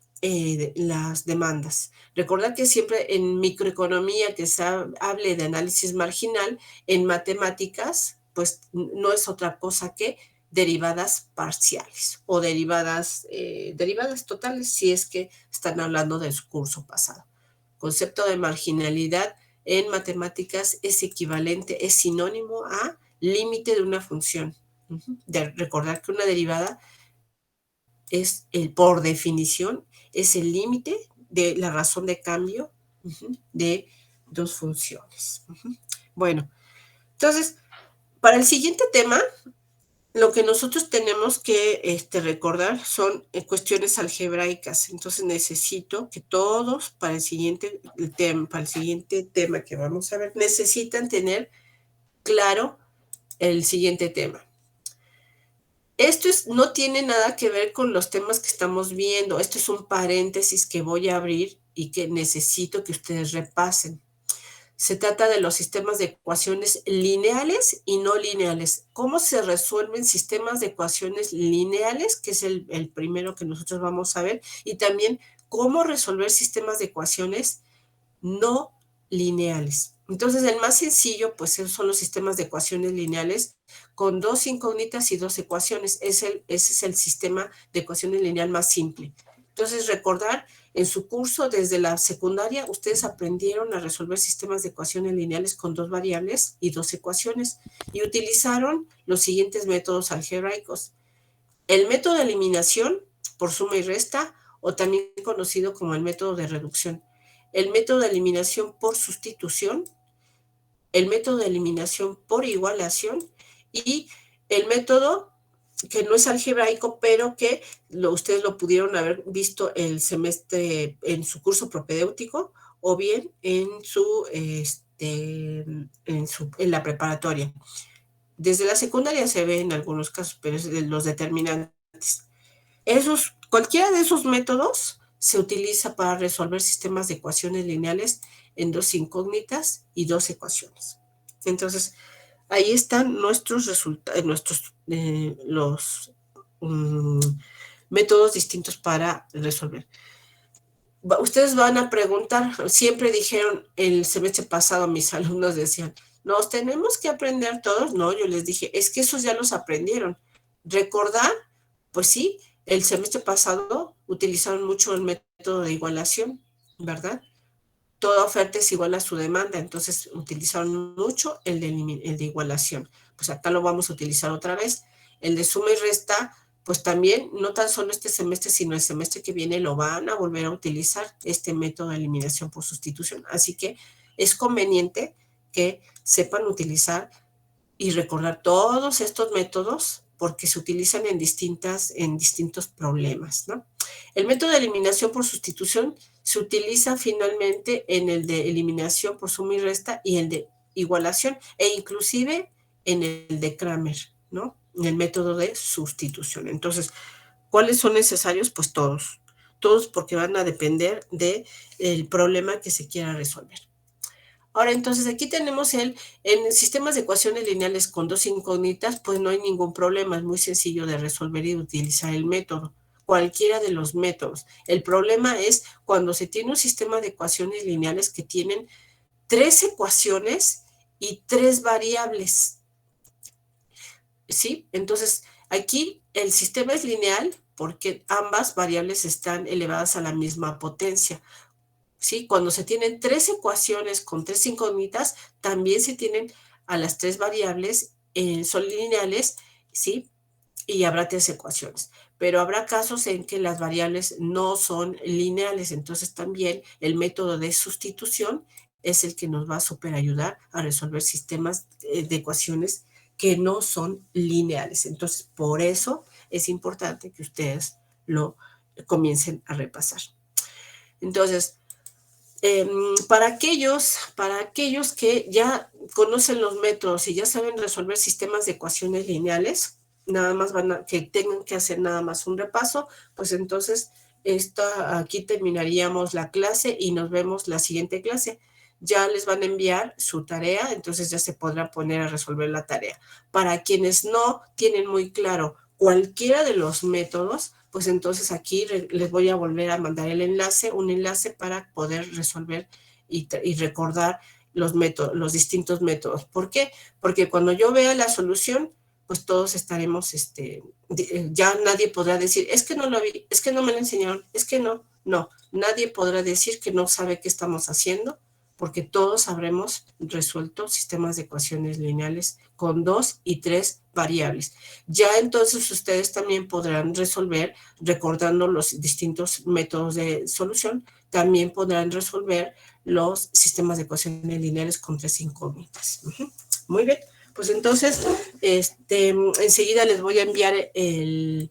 las demandas. Recordad que siempre en microeconomía que se hable de análisis marginal, en matemáticas, pues no es otra cosa que derivadas parciales o derivadas totales, si es que están hablando del curso pasado. Concepto de marginalidad en matemáticas es equivalente, es sinónimo a límite de una función. De recordar que una derivada es por definición, es el límite de la razón de cambio de dos funciones. Bueno, entonces, para el siguiente tema, lo que nosotros tenemos que recordar son cuestiones algebraicas. Entonces necesito que todos para el siguiente tema que vamos a ver, necesitan tener claro el siguiente tema. Esto no tiene nada que ver con los temas que estamos viendo. Esto es un paréntesis que voy a abrir y que necesito que ustedes repasen. Se trata de los sistemas de ecuaciones lineales y no lineales. ¿Cómo se resuelven sistemas de ecuaciones lineales? Que es el primero que nosotros vamos a ver. Y también cómo resolver sistemas de ecuaciones no lineales. Entonces, el más sencillo, pues son los sistemas de ecuaciones lineales con dos incógnitas y dos ecuaciones. Ese es el sistema de ecuaciones lineal más simple. Entonces, recordar, en su curso desde la secundaria, ustedes aprendieron a resolver sistemas de ecuaciones lineales con dos variables y dos ecuaciones y utilizaron los siguientes métodos algebraicos. El método de eliminación por suma y resta, o también conocido como el método de reducción. El método de eliminación por sustitución, el método de eliminación por igualación y el método que no es algebraico, pero que ustedes lo pudieron haber visto el semestre en su curso propedéutico o bien en la preparatoria. Desde la secundaria se ve en algunos casos, pero es de los determinantes. Cualquiera de esos métodos se utiliza para resolver sistemas de ecuaciones lineales en dos incógnitas y dos ecuaciones. Entonces, ahí están nuestros resultados, los métodos distintos para resolver. Ustedes van a preguntar, siempre dijeron el semestre pasado, mis alumnos decían, ¿nos tenemos que aprender todos? No, yo les dije, es que esos ya los aprendieron. ¿Recordar? Pues sí, el semestre pasado utilizaron mucho el método de igualación, ¿verdad? Toda oferta es igual a su demanda, entonces utilizaron mucho el de igualación. Pues acá lo vamos a utilizar otra vez. El de suma y resta, pues también, no tan solo este semestre, sino el semestre que viene lo van a volver a utilizar este método de eliminación por sustitución. Así que es conveniente que sepan utilizar y recordar todos estos métodos porque se utilizan en distintos problemas, ¿no? El método de eliminación por sustitución se utiliza finalmente en el de eliminación por suma y resta y el de igualación e inclusive en el de Kramer, ¿no? En el método de sustitución. Entonces, ¿cuáles son necesarios? Pues todos porque van a depender del problema que se quiera resolver. Ahora, entonces, aquí tenemos en sistemas de ecuaciones lineales con dos incógnitas, pues no hay ningún problema, es muy sencillo de resolver y utilizar el método, cualquiera de los métodos. El problema es cuando se tiene un sistema de ecuaciones lineales que tienen 3 ecuaciones y 3 variables, ¿sí? Entonces, aquí el sistema es lineal porque ambas variables están elevadas a la misma potencia. ¿Sí? Cuando se tienen 3 ecuaciones con 3 incógnitas, también se tienen a las 3 variables, son lineales, ¿sí? Y habrá 3 ecuaciones. Pero habrá casos en que las variables no son lineales, entonces también el método de sustitución es el que nos va a super ayudar a resolver sistemas de ecuaciones que no son lineales. Entonces, por eso es importante que ustedes lo comiencen a repasar. Entonces, para aquellos que ya conocen los métodos y ya saben resolver sistemas de ecuaciones lineales, nada más que tengan que hacer nada más un repaso, pues entonces aquí terminaríamos la clase y nos vemos la siguiente clase. ya les van a enviar su tarea, entonces ya se podrán poner a resolver la tarea. Para quienes no tienen muy claro cualquiera de los métodos, pues entonces aquí les voy a volver a mandar el enlace, un enlace para poder resolver y recordar los métodos, los distintos métodos. ¿Por qué? Porque cuando yo vea la solución, pues todos estaremos, ya nadie podrá decir, es que no lo vi, es que no me lo enseñaron, es que no, nadie podrá decir que no sabe qué estamos haciendo, porque todos habremos resuelto sistemas de ecuaciones lineales con 2 y 3 variables. Ya entonces ustedes también podrán resolver, recordando los distintos métodos de solución, también podrán resolver los sistemas de ecuaciones lineales con 3 incógnitas. Muy bien, pues entonces enseguida les voy a enviar el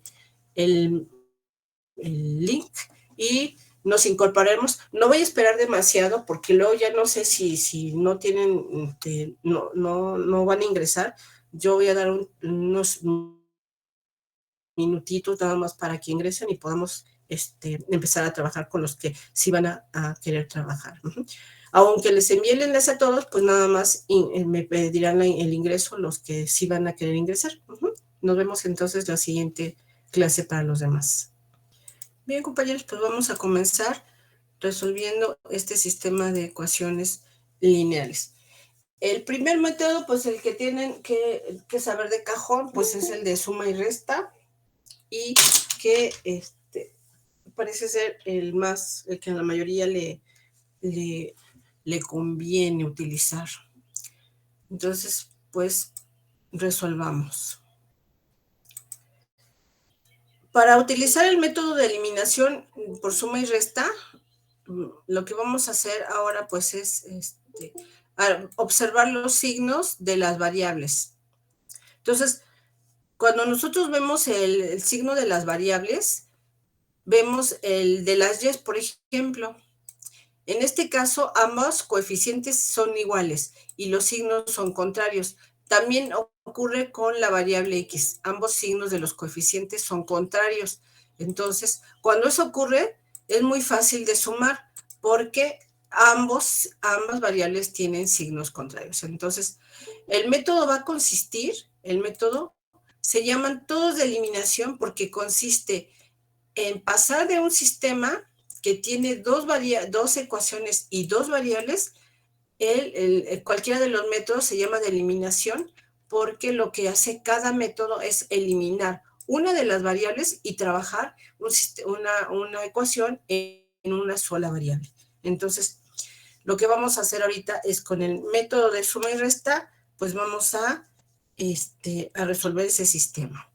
link y nos incorporaremos. No voy a esperar demasiado porque luego ya no sé si no tienen, no van a ingresar. Yo voy a dar unos minutitos nada más para que ingresen y podamos empezar a trabajar con los que sí van a querer trabajar. Aunque les envíe el enlace a todos, pues nada más me pedirán el ingreso los que sí van a querer ingresar. Nos vemos entonces la siguiente clase para los demás. Bien, compañeros, pues vamos a comenzar resolviendo este sistema de ecuaciones lineales. El primer método, pues el que tienen que saber de cajón, pues es el de suma y resta, y que parece ser el que a la mayoría le conviene utilizar. Entonces, pues resolvamos. Para utilizar el método de eliminación por suma y resta, lo que vamos a hacer ahora pues es observar los signos de las variables. Entonces, cuando nosotros vemos el signo de las variables, vemos el de las y, por ejemplo. En este caso, ambos coeficientes son iguales y los signos son contrarios. También ocurre con la variable x. Ambos signos de los coeficientes son contrarios. Entonces, cuando eso ocurre, es muy fácil de sumar porque ambas variables tienen signos contrarios. Entonces, el método va a consistir, se llaman todos de eliminación porque consiste en pasar de un sistema que tiene dos ecuaciones y dos variables, cualquiera de los métodos se llama de eliminación porque lo que hace cada método es eliminar una de las variables y trabajar una ecuación en una sola variable. Entonces, lo que vamos a hacer ahorita es con el método de suma y resta, pues vamos a resolver ese sistema.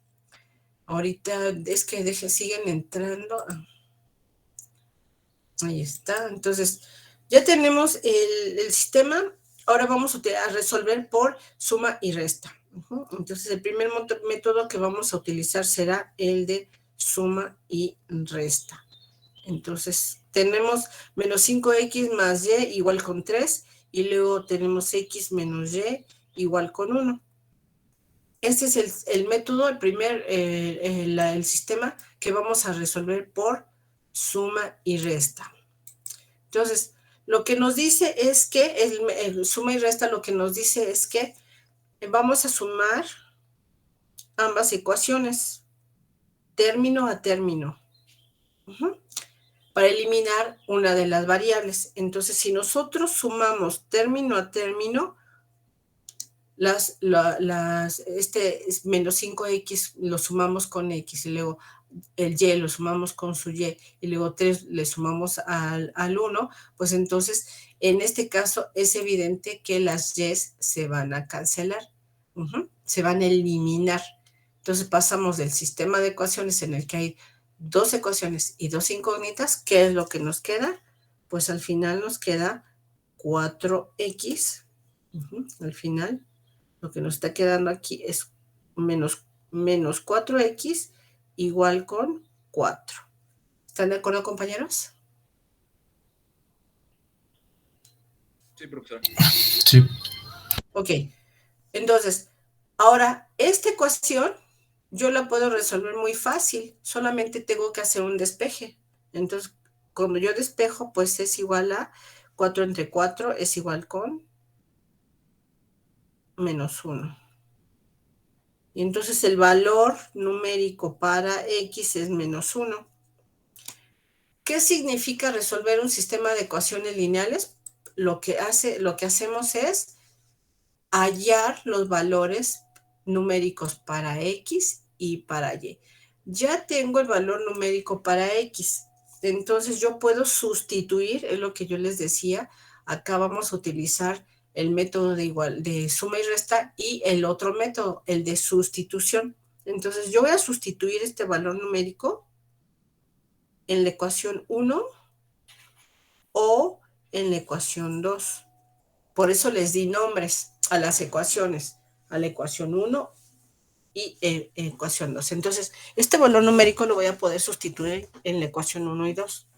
Ahorita es que siguen entrando. Ahí está. Entonces, ya tenemos el sistema. Ahora vamos a resolver por suma y resta. Entonces, el primer método que vamos a utilizar será el de suma y resta. Entonces, tenemos menos 5x más y igual con 3, y luego tenemos x menos y igual con 1. Este es el método, el sistema que vamos a resolver por suma y resta. Entonces, lo que nos dice es que, el suma y resta lo que nos dice es que vamos a sumar ambas ecuaciones, término a término, para eliminar una de las variables. Entonces, si nosotros sumamos término a término, menos 5x lo sumamos con x, y luego el y lo sumamos con su y luego 3 le sumamos al 1, pues entonces en este caso es evidente que las y se van a cancelar, se van a eliminar. Entonces pasamos del sistema de ecuaciones en el que hay dos ecuaciones y dos incógnitas. ¿Qué es lo que nos queda? Pues al final nos queda 4x, al final lo que nos está quedando aquí es menos 4x igual con 4. ¿Están de acuerdo, compañeros? Sí, profesor. Sí. Ok. Entonces, ahora, esta ecuación yo la puedo resolver muy fácil. Solamente tengo que hacer un despeje. Entonces, cuando yo despejo, pues es igual a 4 entre 4 es igual con menos 1. Y entonces el valor numérico para X es menos 1. ¿Qué significa resolver un sistema de ecuaciones lineales? Lo que hacemos es hallar los valores numéricos para X y para Y. Ya tengo el valor numérico para X, entonces yo puedo sustituir, es lo que yo les decía, acá vamos a utilizar el método de suma y resta y el otro método, el de sustitución. Entonces yo voy a sustituir este valor numérico en la ecuación 1 o en la ecuación 2. Por eso les di nombres a las ecuaciones, a la ecuación 1 y ecuación 2. Entonces, este valor numérico lo voy a poder sustituir en la ecuación 1 y 2.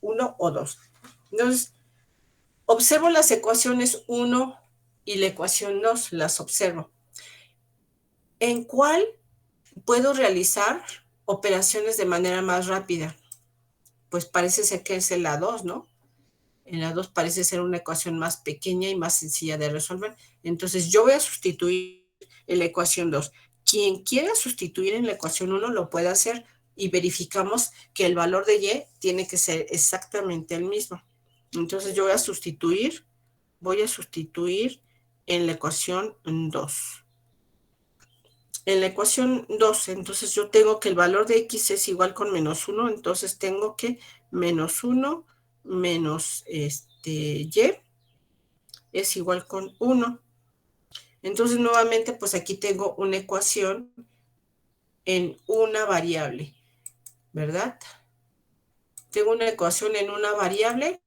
1 o 2. Entonces, observo las ecuaciones 1 y la ecuación 2, las observo. ¿En cuál puedo realizar operaciones de manera más rápida? Pues parece ser que es en la 2, ¿no? En la 2 parece ser una ecuación más pequeña y más sencilla de resolver. Entonces yo voy a sustituir en la ecuación 2. Quien quiera sustituir en la ecuación 1 lo puede hacer y verificamos que el valor de Y tiene que ser exactamente el mismo. Entonces yo voy a sustituir en la ecuación 2. En la ecuación 2, entonces yo tengo que el valor de X es igual con menos 1, entonces tengo que menos 1 menos Y es igual con 1. Entonces nuevamente pues aquí tengo una ecuación en una variable, ¿verdad? Tengo una ecuación en una variable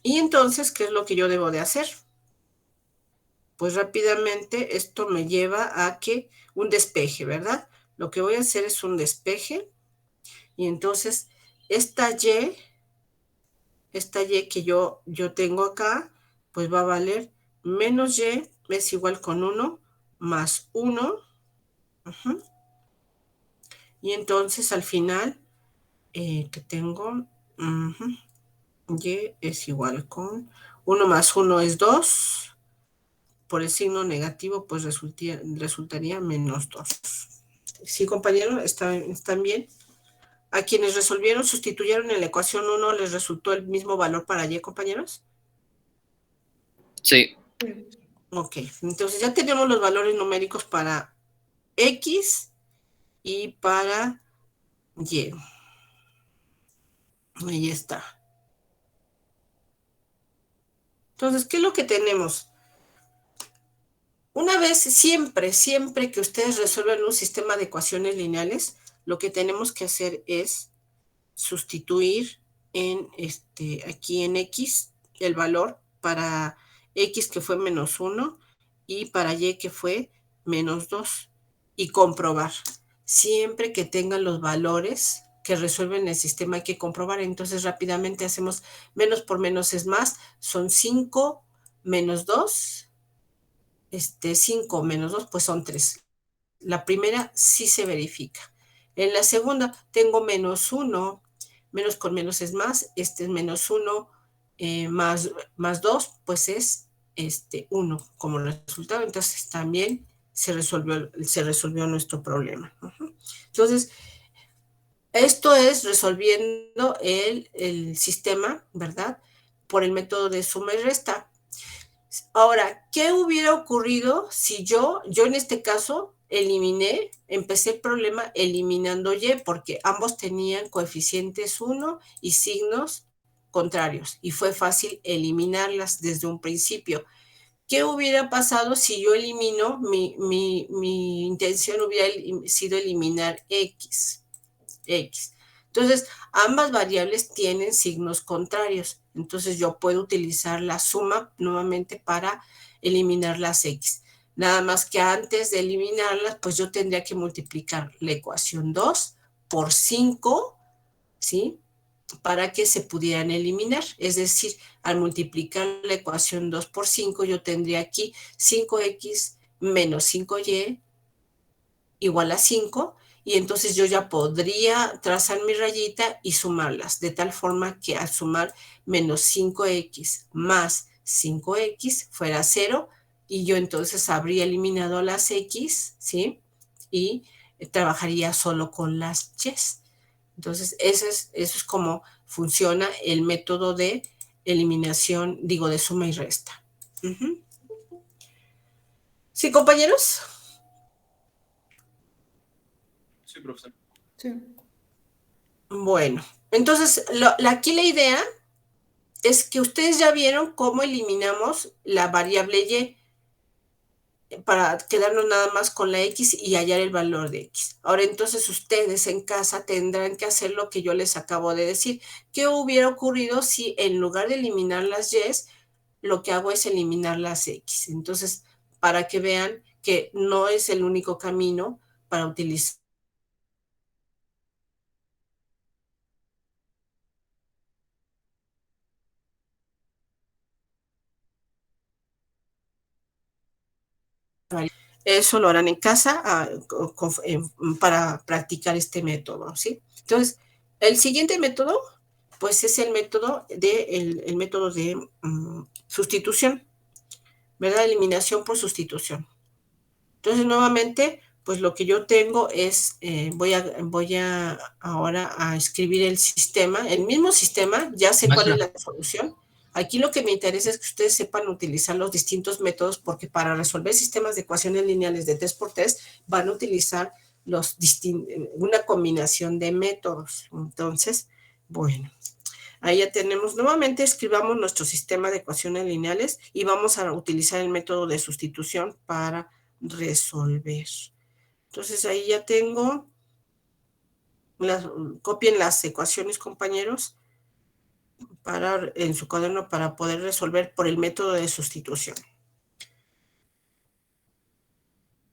y entonces, ¿qué es lo que yo debo de hacer? Pues rápidamente esto me lleva a que un despeje, ¿verdad? Lo que voy a hacer es un despeje y entonces esta Y que yo tengo acá, pues va a valer menos Y es igual con 1 más 1. Y entonces al final que tengo Y es igual con 1 más 1 es 2. Por el signo negativo pues resultaría menos 2. ¿Sí, compañeros? ¿Están bien? A quienes resolvieron, sustituyeron en la ecuación 1, ¿les resultó el mismo valor para Y, compañeros? Sí. Ok, entonces ya tenemos los valores numéricos para X y para Y. Ahí está. Entonces, ¿qué es lo que tenemos? Una vez, siempre que ustedes resuelven un sistema de ecuaciones lineales, lo que tenemos que hacer es sustituir en aquí en X el valor para X que fue menos 1 y para Y que fue menos 2 y comprobar. Siempre que tengan los valores que resuelven el sistema hay que comprobar. Entonces rápidamente hacemos menos por menos es más. Son 5 menos 2. 5 menos 2 pues son 3. La primera sí se verifica. En la segunda tengo menos 1. Menos con menos es más. Es menos 1 más 2 pues es 1 como resultado. Entonces también se resolvió nuestro problema. Entonces, esto es resolviendo el sistema, ¿verdad? Por el método de suma y resta. Ahora, ¿qué hubiera ocurrido si yo en este caso empecé el problema eliminando Y, porque ambos tenían coeficientes 1 y signos contrarios, y fue fácil eliminarlas desde un principio. ¿Qué hubiera pasado si yo elimino, mi intención hubiera sido eliminar X? Entonces, ambas variables tienen signos contrarios. Entonces, yo puedo utilizar la suma nuevamente para eliminar las X. Nada más que antes de eliminarlas, pues yo tendría que multiplicar la ecuación 2 por 5, ¿sí? Para que se pudieran eliminar. Es decir, al multiplicar la ecuación 2 por 5, yo tendría aquí 5X menos 5Y igual a 5, y entonces yo ya podría trazar mi rayita y sumarlas, de tal forma que al sumar menos 5x más 5x fuera 0, y yo entonces habría eliminado las x, ¿sí? Y trabajaría solo con las y's. Entonces, eso es como funciona el método de eliminación, digo, de suma y resta. ¿Sí, compañeros? Sí, profesor. Sí. Bueno, entonces, aquí la idea es que ustedes ya vieron cómo eliminamos la variable y para quedarnos nada más con la x y hallar el valor de x. Ahora, entonces, ustedes en casa tendrán que hacer lo que yo les acabo de decir. ¿Qué hubiera ocurrido si en lugar de eliminar las y's, lo que hago es eliminar las x? Entonces, para que vean que no es el único camino para utilizar eso lo harán en casa para practicar este método, ¿sí? Entonces, el siguiente método, pues es el método de sustitución, ¿verdad? Eliminación por sustitución. Entonces, nuevamente, pues lo que yo tengo es, voy a ahora a escribir el sistema, el mismo sistema, ya sé cuál es la solución. Aquí lo que me interesa es que ustedes sepan utilizar los distintos métodos, porque para resolver sistemas de ecuaciones lineales de 3×3 van a utilizar una combinación de métodos. Entonces, bueno, ahí ya tenemos. Nuevamente escribamos nuestro sistema de ecuaciones lineales y vamos a utilizar el método de sustitución para resolver. Entonces ahí ya tengo, copien las ecuaciones, compañeros, en su cuaderno para poder resolver por el método de sustitución.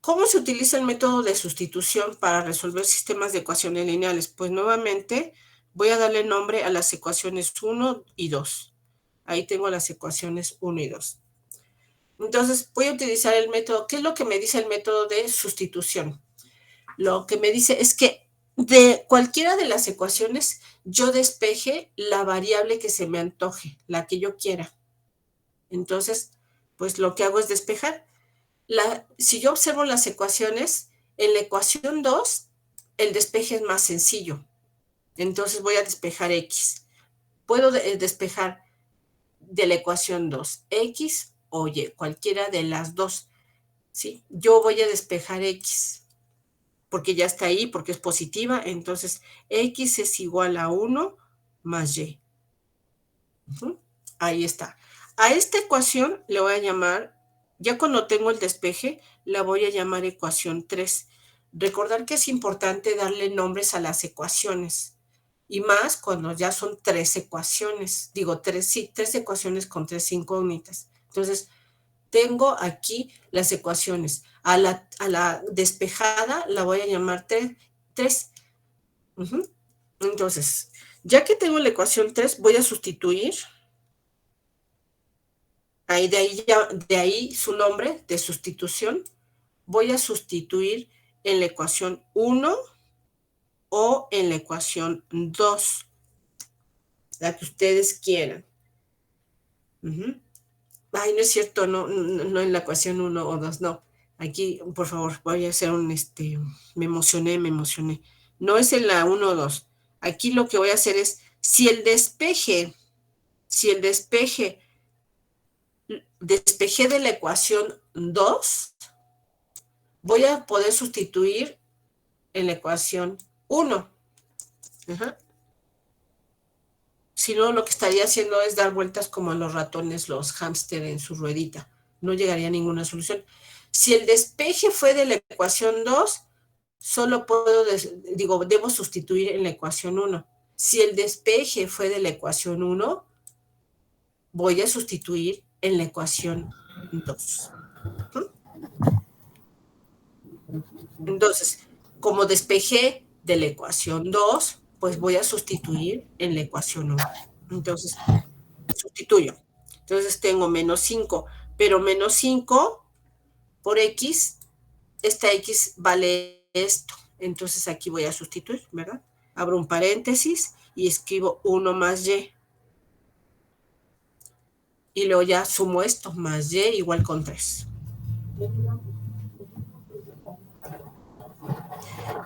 ¿Cómo se utiliza el método de sustitución para resolver sistemas de ecuaciones lineales? Pues nuevamente voy a darle nombre a las ecuaciones 1 y 2. Ahí tengo las ecuaciones 1 y 2. Entonces voy a utilizar el método. ¿Qué es lo que me dice el método de sustitución? Lo que me dice es que de cualquiera de las ecuaciones yo despeje la variable que se me antoje, la que yo quiera. Entonces, pues lo que hago es despejar. Si yo observo las ecuaciones, en la ecuación 2, el despeje es más sencillo. Entonces voy a despejar x. Puedo despejar de la ecuación 2, x o y, cualquiera de las dos, ¿sí? Yo voy a despejar x, porque ya está ahí, porque es positiva. Entonces, x es igual a 1 más y. Ahí está. A esta ecuación le voy a llamar, ya cuando tengo el despeje, la voy a llamar ecuación 3. Recordar que es importante darle nombres a las ecuaciones, y más cuando ya son 3 ecuaciones. Digo, 3 ecuaciones con 3 incógnitas. Entonces, tengo aquí las ecuaciones. A la despejada la voy a llamar 3. Entonces, ya que tengo la ecuación 3, voy a sustituir. De ahí su nombre de sustitución. Voy a sustituir en la ecuación 1 o en la ecuación 2, la que ustedes quieran. Ay, no es cierto, no en la ecuación 1 o 2, no. Aquí, por favor, voy a hacer me emocioné. No es en la 1 o 2. Aquí lo que voy a hacer es, si el despeje de la ecuación 2, voy a poder sustituir en la ecuación 1. Si no, lo que estaría haciendo es dar vueltas como a los ratones, los hámster en su ruedita. No llegaría a ninguna solución. Si el despeje fue de la ecuación 2, solo debo sustituir en la ecuación 1. Si el despeje fue de la ecuación 1, voy a sustituir en la ecuación 2. Entonces, como despejé de la ecuación 2, pues voy a sustituir en la ecuación 1. Entonces, sustituyo. Entonces tengo menos 5, pero menos 5 por x, esta x vale esto. Entonces aquí voy a sustituir, ¿verdad? Abro un paréntesis y escribo 1 más y. Y luego ya sumo esto, más y igual con 3.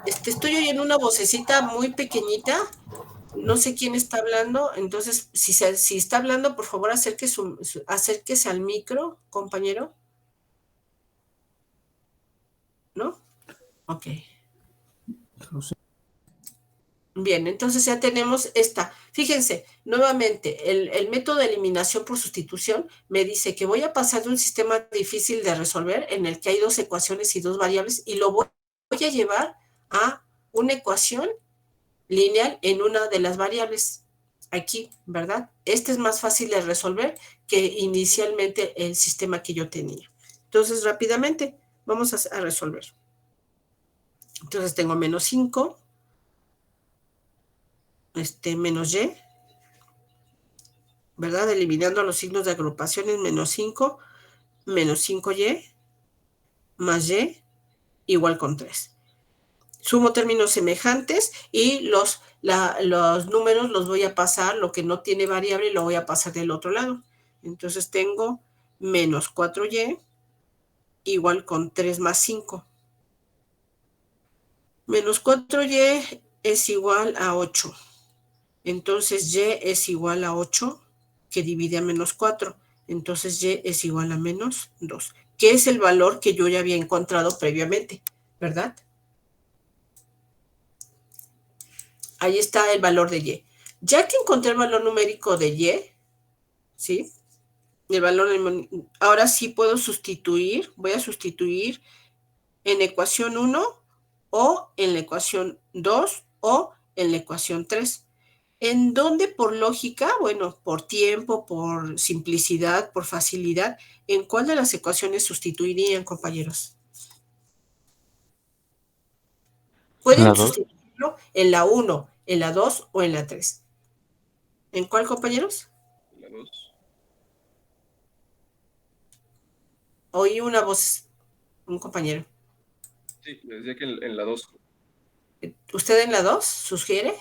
Estoy oyendo una vocecita muy pequeñita. No sé quién está hablando. Entonces, si está hablando, por favor, acérquese al micro, compañero. ¿No? Ok. Bien, entonces ya tenemos esta. Fíjense, nuevamente, el método de eliminación por sustitución me dice que voy a pasar de un sistema difícil de resolver en el que hay 2 ecuaciones y 2 variables y lo voy a llevar a una ecuación lineal en una de las variables aquí, ¿verdad? Este es más fácil de resolver que inicialmente el sistema que yo tenía. Entonces, rápidamente, vamos a resolver. Entonces, tengo menos 5, menos y, ¿verdad? Eliminando los signos de agrupaciones, menos 5 y, más y, igual con 3. Sumo términos semejantes y los números los voy a pasar, lo que no tiene variable lo voy a pasar del otro lado. Entonces tengo menos 4y igual con 3 más 5. Menos 4y es igual a 8. Entonces y es igual a 8, que divide a menos 4. Entonces y es igual a menos 2, que es el valor que yo ya había encontrado previamente, ¿verdad? Ahí está el valor de y. Ya que encontré el valor numérico de y, ¿sí? El valor, ahora sí puedo sustituir, voy a sustituir en ecuación 1 o en la ecuación 2 o en la ecuación 3. ¿En dónde por lógica? Bueno, por tiempo, por simplicidad, por facilidad. ¿En cuál de las ecuaciones sustituirían, compañeros? Pueden sustituirlo en la 1, en la 2 o en la 3. ¿En cuál, compañeros? La 2. Oí una voz, un compañero. Sí, le decía que en la 2. ¿Usted en la 2 sugiere?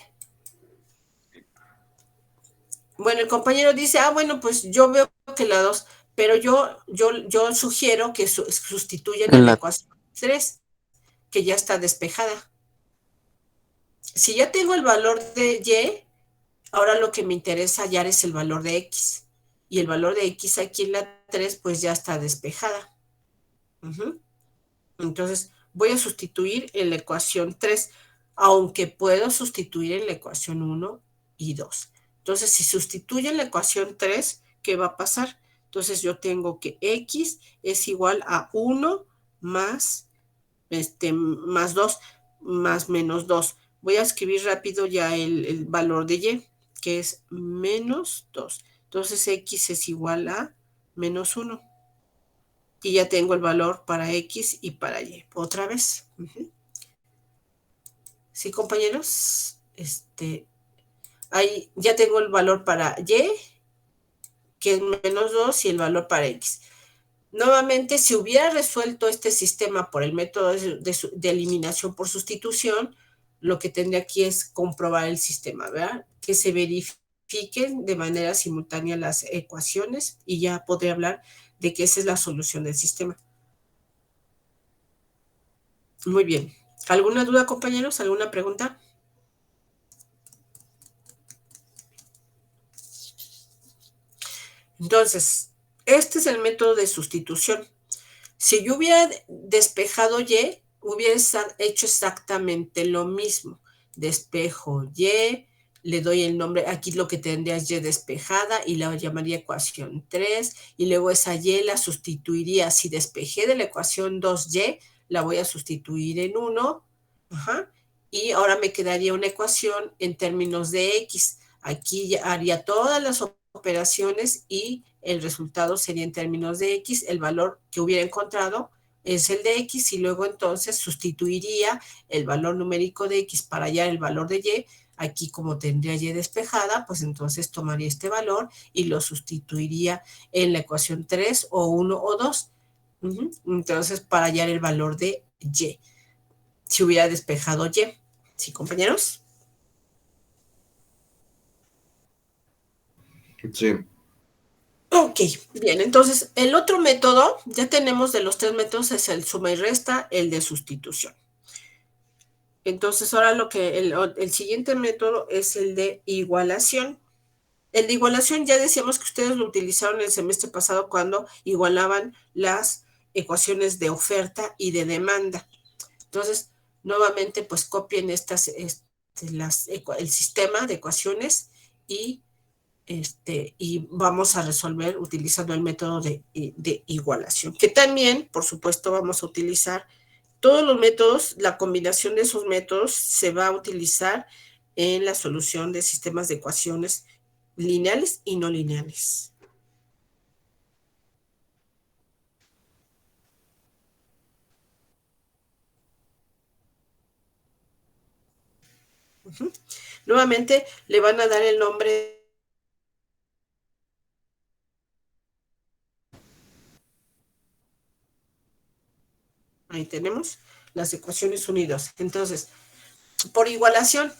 Bueno, el compañero dice, bueno, pues yo veo que la 2, pero yo sugiero que sustituyan en la ecuación 3, que ya está despejada. Si ya tengo el valor de y, ahora lo que me interesa hallar es el valor de x. Y el valor de x aquí en la 3, pues ya está despejada. Entonces, voy a sustituir en la ecuación 3, aunque puedo sustituir en la ecuación 1 y 2. Entonces, si sustituyo en la ecuación 3, ¿qué va a pasar? Entonces, yo tengo que x es igual a 1 más, más 2 más menos 2. Voy a escribir rápido ya el valor de y, que es menos 2. Entonces, x es igual a menos 1. Y ya tengo el valor para x y para y. Otra vez. ¿Sí, compañeros? Ahí ya tengo el valor para y, que es menos 2, y el valor para x. Nuevamente, si hubiera resuelto este sistema por el método de eliminación por sustitución, lo que tendría aquí es comprobar el sistema, ¿verdad? Que se verifiquen de manera simultánea las ecuaciones y ya podré hablar de que esa es la solución del sistema. Muy bien. ¿Alguna duda, compañeros? ¿Alguna pregunta? Entonces, este es el método de sustitución. Si yo hubiera despejado y, hubiera hecho exactamente lo mismo. Despejo y, le doy el nombre, aquí lo que tendría es y despejada y la llamaría ecuación 3, y luego esa y la sustituiría. Si despejé de la ecuación 2y, la voy a sustituir en 1, y ahora me quedaría una ecuación en términos de x. Aquí ya haría todas las operaciones y el resultado sería en términos de x. El valor que hubiera encontrado es el de x, y luego entonces sustituiría el valor numérico de x para hallar el valor de y. Aquí, como tendría y despejada, pues entonces tomaría este valor y lo sustituiría en la ecuación 3 o 1 o 2. Entonces, para hallar el valor de y. si hubiera despejado Y. ¿Sí, compañeros? Sí. Ok, bien, entonces el otro método, ya tenemos de los tres métodos, es el suma y resta, el de sustitución. Entonces ahora el siguiente método es el de igualación. El de igualación ya decíamos que ustedes lo utilizaron el semestre pasado cuando igualaban las ecuaciones de oferta y de demanda. Entonces, nuevamente, pues copien el sistema de ecuaciones y vamos a resolver utilizando el método de igualación, que también, por supuesto, vamos a utilizar todos los métodos. La combinación de esos métodos se va a utilizar en la solución de sistemas de ecuaciones lineales y no lineales. Nuevamente le van a dar el nombre. Ahí tenemos las ecuaciones unidas. Entonces, por igualación,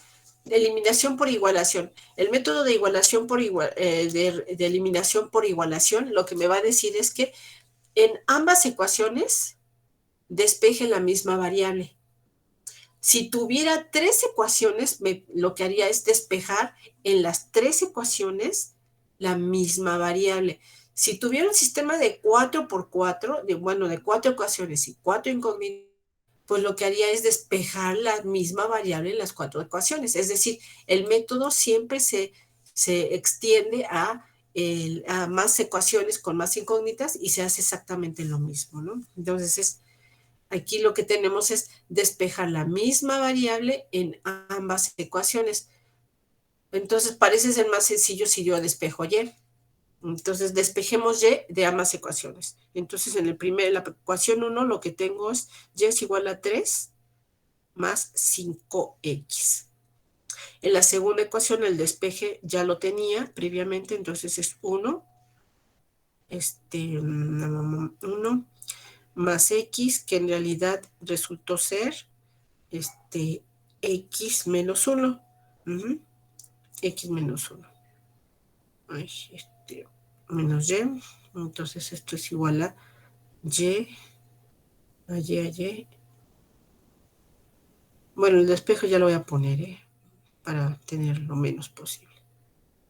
eliminación por igualación. El método de igualación de eliminación por igualación, lo que me va a decir es que en ambas ecuaciones despeje la misma variable. Si tuviera tres ecuaciones, lo que haría es despejar en las tres ecuaciones la misma variable. Si tuviera un sistema de 4x4, de 4 ecuaciones y 4 incógnitas, pues lo que haría es despejar la misma variable en las 4 ecuaciones. Es decir, el método siempre se extiende a más ecuaciones con más incógnitas y se hace exactamente lo mismo, ¿no? Entonces, aquí lo que tenemos es despejar la misma variable en ambas ecuaciones. Entonces, parece ser más sencillo si yo despejo Y. Entonces, despejemos Y de ambas ecuaciones. Entonces, en la ecuación 1, lo que tengo es Y es igual a 3 más 5X. En la segunda ecuación, el despeje ya lo tenía previamente, entonces es 1, 1 más X, que en realidad resultó ser X menos 1. X menos 1. Menos Y. Entonces esto es igual a Y, a Y, a Y. Bueno, el despejo ya lo voy a poner, para tener lo menos posible.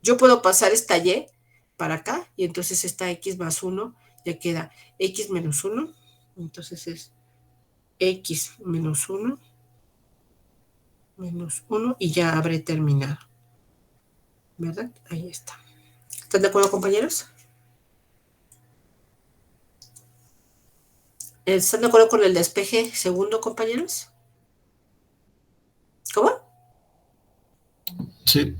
Yo puedo pasar esta Y para acá y entonces esta X más 1 ya queda X menos 1. Entonces es X menos 1 y ya habré terminado. ¿Verdad? Ahí está. ¿Están de acuerdo, compañeros? ¿Están de acuerdo con el despeje segundo, compañeros? ¿Cómo? Sí.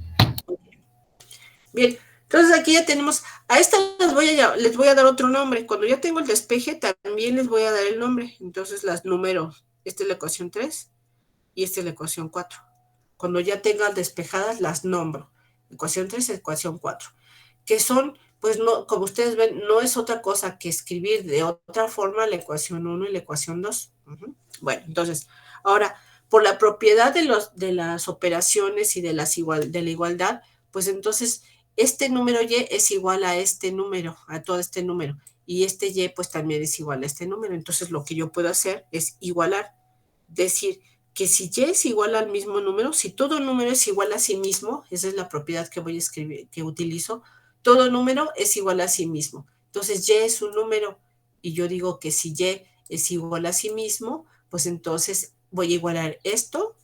Bien, entonces aquí ya tenemos, a esta les voy a dar otro nombre. Cuando ya tengo el despeje, también les voy a dar el nombre. Entonces las número, esta es la ecuación 3 y esta es la ecuación 4. Cuando ya tengan despejadas, las nombro. Ecuación 3 y ecuación 4. Que son, pues no, como ustedes ven, no es otra cosa que escribir de otra forma la ecuación 1 y la ecuación 2. Bueno, entonces, ahora, por la propiedad de las operaciones y de la igualdad, pues entonces este número Y es igual a este número, a todo este número, y este Y pues también es igual a este número. Entonces lo que yo puedo hacer es igualar, decir que si Y es igual al mismo número, si todo número es igual a sí mismo, esa es la propiedad que voy a escribir, que utilizo, todo número es igual a sí mismo. Entonces Y es un número y yo digo que si Y es igual a sí mismo, pues entonces voy a igualar esto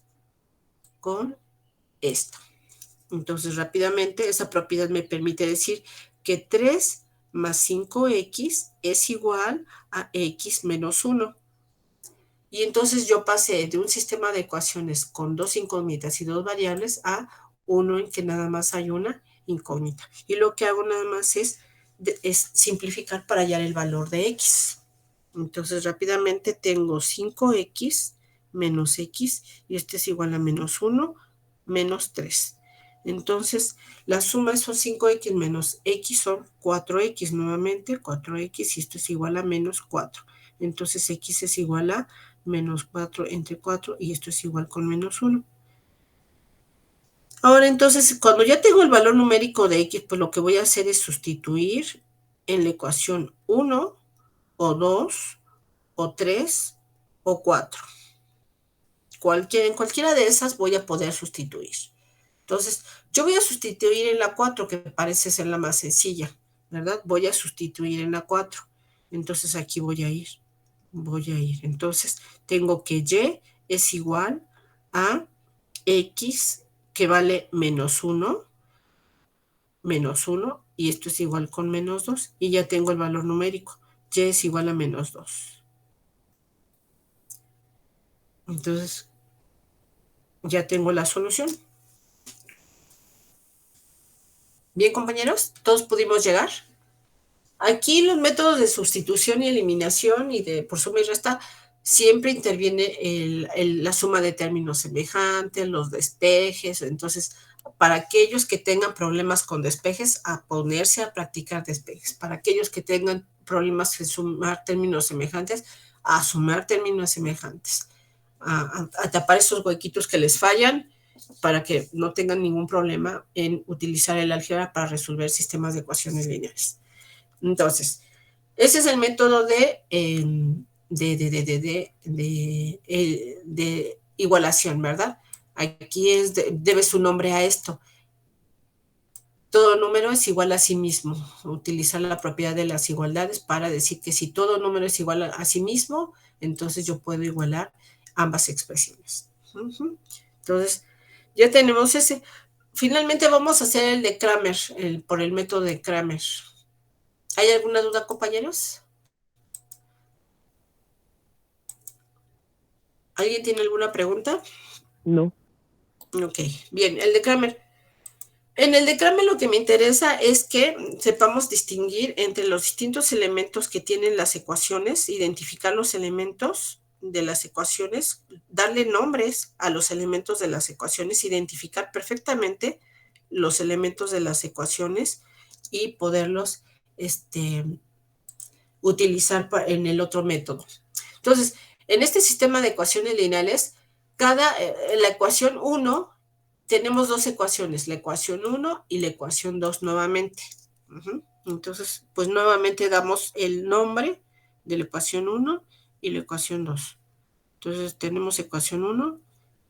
con esto. Entonces rápidamente esa propiedad me permite decir que 3 más 5X es igual a X menos 1. Y entonces yo pasé de un sistema de ecuaciones con dos incógnitas y dos variables a uno en que nada más hay una incógnita. Y lo que hago nada más es simplificar para hallar el valor de X. Entonces rápidamente tengo 5X menos X y este es igual a menos 1 menos 3. Entonces la suma son 5X menos X son 4X nuevamente, 4X y esto es igual a menos 4. Entonces X es igual a menos 4 entre 4, y esto es igual con menos 1. Ahora, entonces, cuando ya tengo el valor numérico de x, pues lo que voy a hacer es sustituir en la ecuación 1, o 2, o 3, o 4. En cualquiera de esas voy a poder sustituir. Entonces, yo voy a sustituir en la 4, que parece ser la más sencilla, ¿verdad? Voy a sustituir en la 4. Entonces, aquí voy a ir. Entonces, tengo que y es igual a x, que vale menos 1, y esto es igual con menos 2, y ya tengo el valor numérico. Y es igual a menos 2. Entonces, ya tengo la solución. Bien, compañeros, ¿todos pudimos llegar? Aquí los métodos de sustitución y eliminación y de por suma y resta siempre interviene la suma de términos semejantes, los despejes. Entonces, para aquellos que tengan problemas con despejes, a ponerse a practicar despejes. Para aquellos que tengan problemas en sumar términos semejantes, a sumar términos semejantes. A tapar esos huequitos que les fallan para que no tengan ningún problema en utilizar el álgebra para resolver sistemas de ecuaciones lineales. Entonces, ese es el método de igualación, ¿verdad? Aquí debe su nombre a esto. Todo número es igual a sí mismo. Utilizar la propiedad de las igualdades para decir que si todo número es igual a sí mismo, entonces yo puedo igualar ambas expresiones. Entonces, ya tenemos ese. Finalmente vamos a hacer el de Kramer, por el método de Kramer. ¿Hay alguna duda, compañeros? ¿Alguien tiene alguna pregunta? No. Ok, bien, el de Kramer. En el de Kramer lo que me interesa es que sepamos distinguir entre los distintos elementos que tienen las ecuaciones, identificar los elementos de las ecuaciones, darle nombres a los elementos de las ecuaciones, identificar perfectamente los elementos de las ecuaciones y poderlos utilizar en el otro método. Entonces, en este sistema de ecuaciones lineales, la ecuación 1, tenemos dos ecuaciones, la ecuación 1 y la ecuación 2 nuevamente. Entonces, pues nuevamente damos el nombre de la ecuación 1 y la ecuación 2. Entonces, tenemos ecuación 1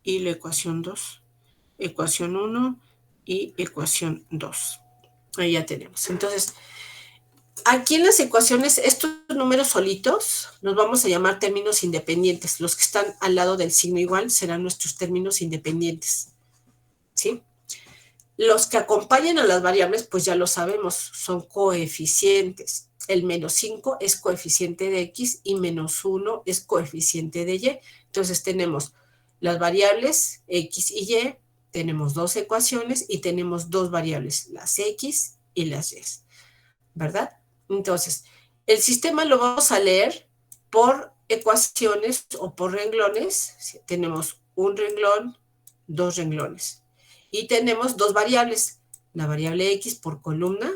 y la ecuación 2. Ecuación 1 y ecuación 2. Ahí ya tenemos. Entonces, aquí en las ecuaciones, estos números solitos los vamos a llamar términos independientes. Los que están al lado del signo igual serán nuestros términos independientes. ¿Sí? Los que acompañan a las variables, pues ya lo sabemos, son coeficientes. El menos 5 es coeficiente de x y menos 1 es coeficiente de y. Entonces tenemos las variables x y y, tenemos dos ecuaciones y tenemos dos variables, las x y las y, ¿verdad? Entonces, el sistema lo vamos a leer por ecuaciones o por renglones. Tenemos un renglón, dos renglones. Y tenemos dos variables, la variable x por columna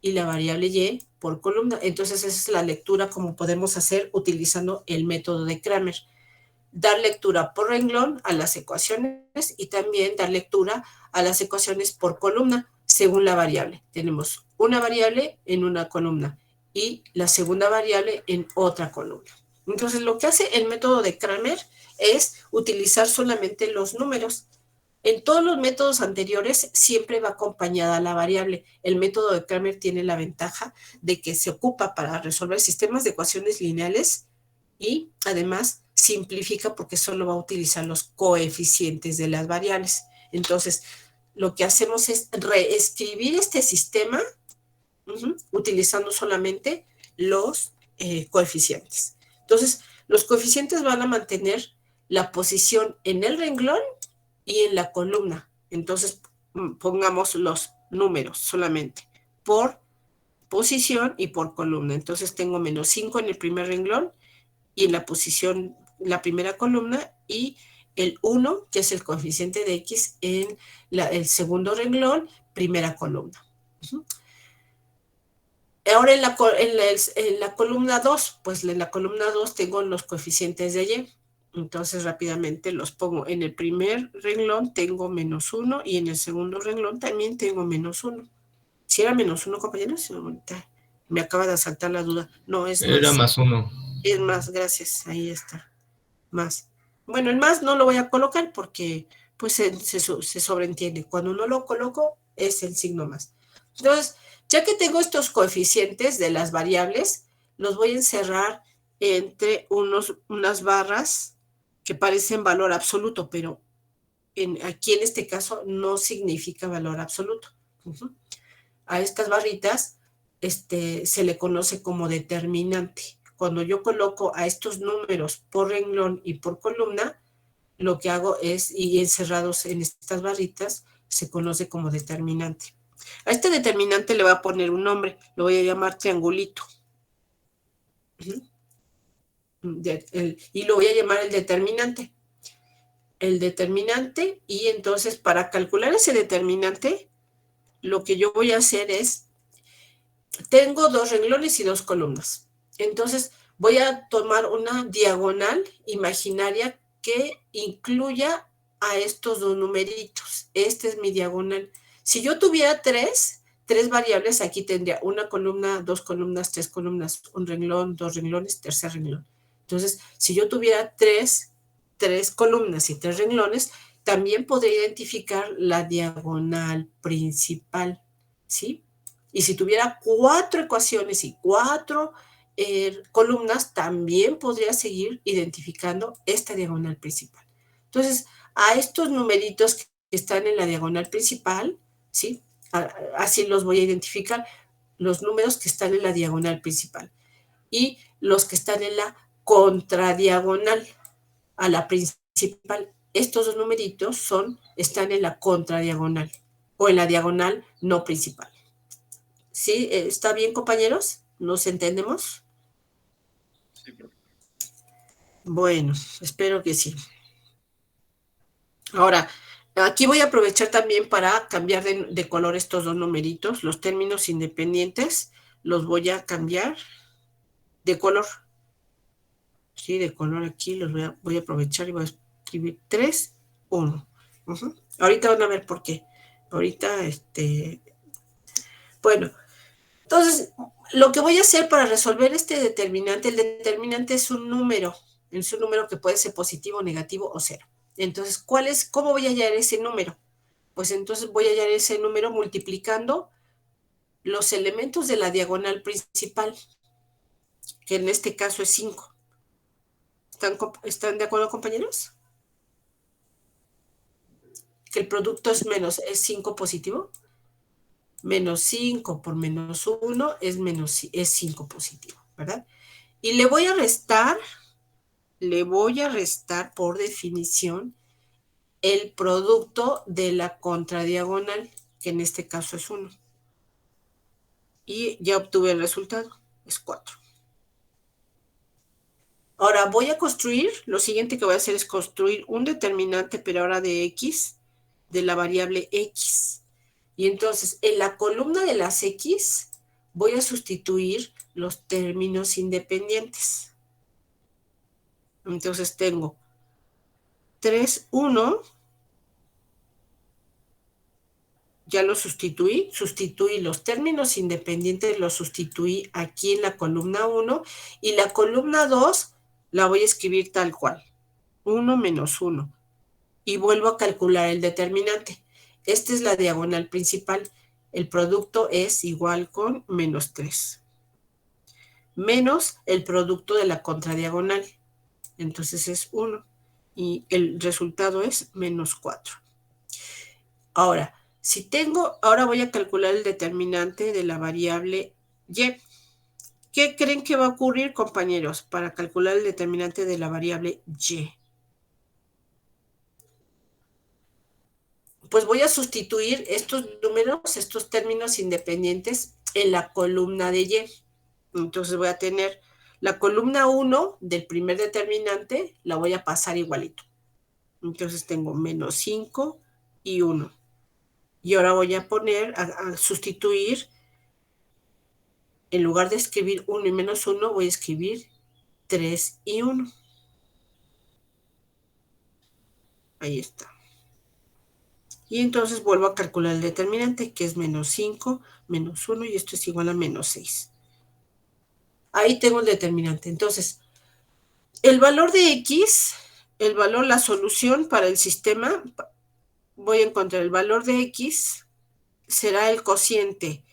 y la variable y por columna. Entonces, esa es la lectura como podemos hacer utilizando el método de Kramer. Dar lectura por renglón a las ecuaciones y también dar lectura a las ecuaciones por columna según la variable. Tenemos una variable en una columna y la segunda variable en otra columna. Entonces, lo que hace el método de Kramer es utilizar solamente los números. En todos los métodos anteriores siempre va acompañada la variable. El método de Kramer tiene la ventaja de que se ocupa para resolver sistemas de ecuaciones lineales y además simplifica porque solo va a utilizar los coeficientes de las variables. Entonces, lo que hacemos es reescribir este sistema utilizando solamente los coeficientes. Entonces, los coeficientes van a mantener la posición en el renglón y en la columna. Entonces, pongamos los números solamente por posición y por columna. Entonces, tengo menos 5 en el primer renglón y en la posición, la primera columna, y el 1, que es el coeficiente de x, en el segundo renglón, primera columna. Ahora en la columna 2, pues en la columna 2 tengo los coeficientes de y. Entonces rápidamente los pongo. En el primer renglón tengo -1 y en el segundo renglón también tengo -1. ¿Si era -1, compañeros? Me acaba de asaltar la duda. No, es Era más. +1. Es más, gracias. Ahí está. Más. Bueno, el más no lo voy a colocar porque pues se sobreentiende. Cuando no lo coloco es el signo más. Entonces, ya que tengo estos coeficientes de las variables, los voy a encerrar entre unas barras que parecen valor absoluto, pero aquí en este caso no significa valor absoluto. A estas barritas se le conoce como determinante. Cuando yo coloco a estos números por renglón y por columna, lo que hago es, y encerrados en estas barritas, se conoce como determinante. A este determinante le voy a poner un nombre, lo voy a llamar triangulito. Y lo voy a llamar el determinante. El determinante, y entonces para calcular ese determinante, lo que yo voy a hacer es, tengo 2 renglones y 2 columnas. Entonces voy a tomar una diagonal imaginaria que incluya a estos 2 numeritos. Este es mi diagonal. Si yo tuviera 3 variables, aquí tendría una columna, 2 columnas, 3 columnas, un renglón, 2 renglones, tercer renglón. Entonces, si yo tuviera 3 columnas y 3 renglones, también podría identificar la diagonal principal, ¿sí? Y si tuviera 4 ecuaciones y 4 columnas, también podría seguir identificando esta diagonal principal. Entonces, a estos numeritos que están en la diagonal principal, ¿sí? Así los voy a identificar, los números que están en la diagonal principal y los que están en la contradiagonal a la principal. Estos 2 numeritos están en la contradiagonal o en la diagonal no principal. ¿Sí? ¿Está bien, compañeros? ¿Nos entendemos? Sí, profe. Bueno, espero que sí. Ahora, aquí voy a aprovechar también para cambiar de color estos 2 numeritos. Los términos independientes los voy a cambiar de color. Sí, de color aquí los voy a aprovechar y voy a escribir 3, 1. Ahorita van a ver por qué. Ahorita, bueno, entonces, lo que voy a hacer para resolver este determinante, el determinante es un número que puede ser positivo, negativo o cero. Entonces, ¿cómo voy a hallar ese número? Pues entonces voy a hallar ese número multiplicando los elementos de la diagonal principal, que en este caso es 5. ¿Están de acuerdo, compañeros? Que el producto es 5 positivo. -5 por -1 es 5 positivo, ¿verdad? Y le voy a restar por definición el producto de la contradiagonal, que en este caso es 1. Y ya obtuve el resultado, es 4. Ahora voy a construir, lo siguiente que voy a hacer es construir un determinante, pero ahora de x, de la variable x. Y entonces, en la columna de las x, voy a sustituir los términos independientes. Entonces tengo 3, 1, ya lo sustituí los términos independientes, los sustituí aquí en la columna 1, y la columna 2 la voy a escribir tal cual, 1 menos 1, y vuelvo a calcular el determinante. Esta es la diagonal principal, el producto es igual con -3, menos el producto de la contradiagonal, entonces es 1, y el resultado es -4. Ahora, ahora voy a calcular el determinante de la variable y. ¿Qué creen que va a ocurrir, compañeros, para calcular el determinante de la variable y? Pues voy a sustituir estos números, estos términos independientes en la columna de y. Entonces voy a tener la columna 1 del primer determinante, la voy a pasar igualito. Entonces tengo -5 y 1. Y ahora voy a a sustituir, en lugar de escribir 1 y -1, voy a escribir 3 y 1. Ahí está. Y entonces vuelvo a calcular el determinante, que es menos 5, menos 1, y esto es igual a menos 6. Ahí tengo el determinante. Entonces, el valor de X, la solución para el sistema, voy a encontrar el valor de X, será el cociente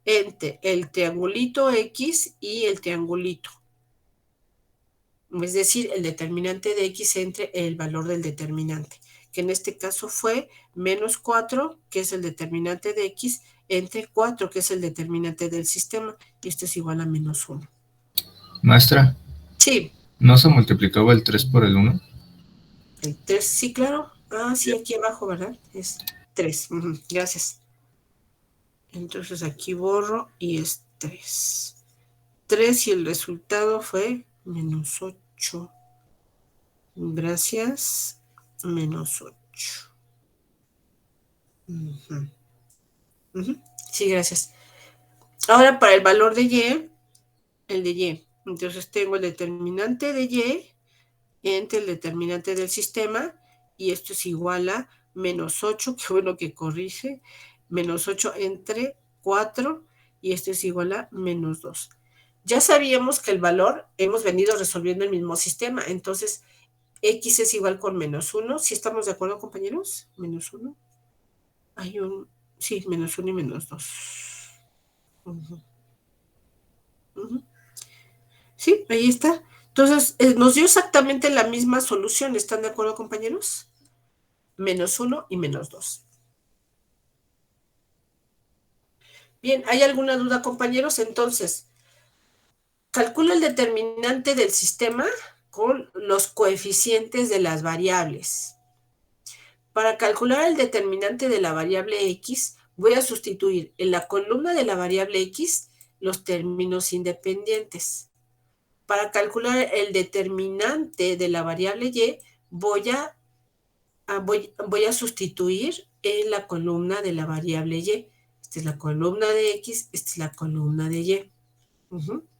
entre el triangulito X y el triangulito. Es decir, el determinante de X entre el valor del determinante, que en este caso fue menos 4, que es el determinante de X, entre 4, que es el determinante del sistema, y esto es igual a menos 1. Maestra, Sí, ¿no se multiplicaba el 3 por el 1? el 3, sí, claro. Ah, sí, aquí abajo, ¿verdad? Es 3. Gracias. Entonces aquí borro y es 3. 3 y el resultado fue menos 8. Gracias. Menos 8. Sí, gracias. Ahora para el valor de Y, el de Y. Entonces tengo el determinante de Y entre el determinante del sistema, y esto es igual a menos 8, qué bueno que corrige, menos 8 entre 4, y esto es igual a menos 2. Ya sabíamos que el valor, hemos venido resolviendo el mismo sistema, entonces X es igual con menos 1. ¿Sí estamos de acuerdo, compañeros? Menos 1. Hay un, sí, menos 1 y menos 2. Sí, ahí está. Entonces, nos dio exactamente la misma solución. ¿Están de acuerdo, compañeros? Menos 1 y menos 2. Bien, ¿hay alguna duda, compañeros? Entonces, calcula el determinante del sistema con los coeficientes de las variables. Para calcular el determinante de la variable X, voy a sustituir en la columna de la variable X los términos independientes. Para calcular el determinante de la variable Y, voy a sustituir en la columna de la variable Y. Esta es la columna de X, esta es la columna de Y.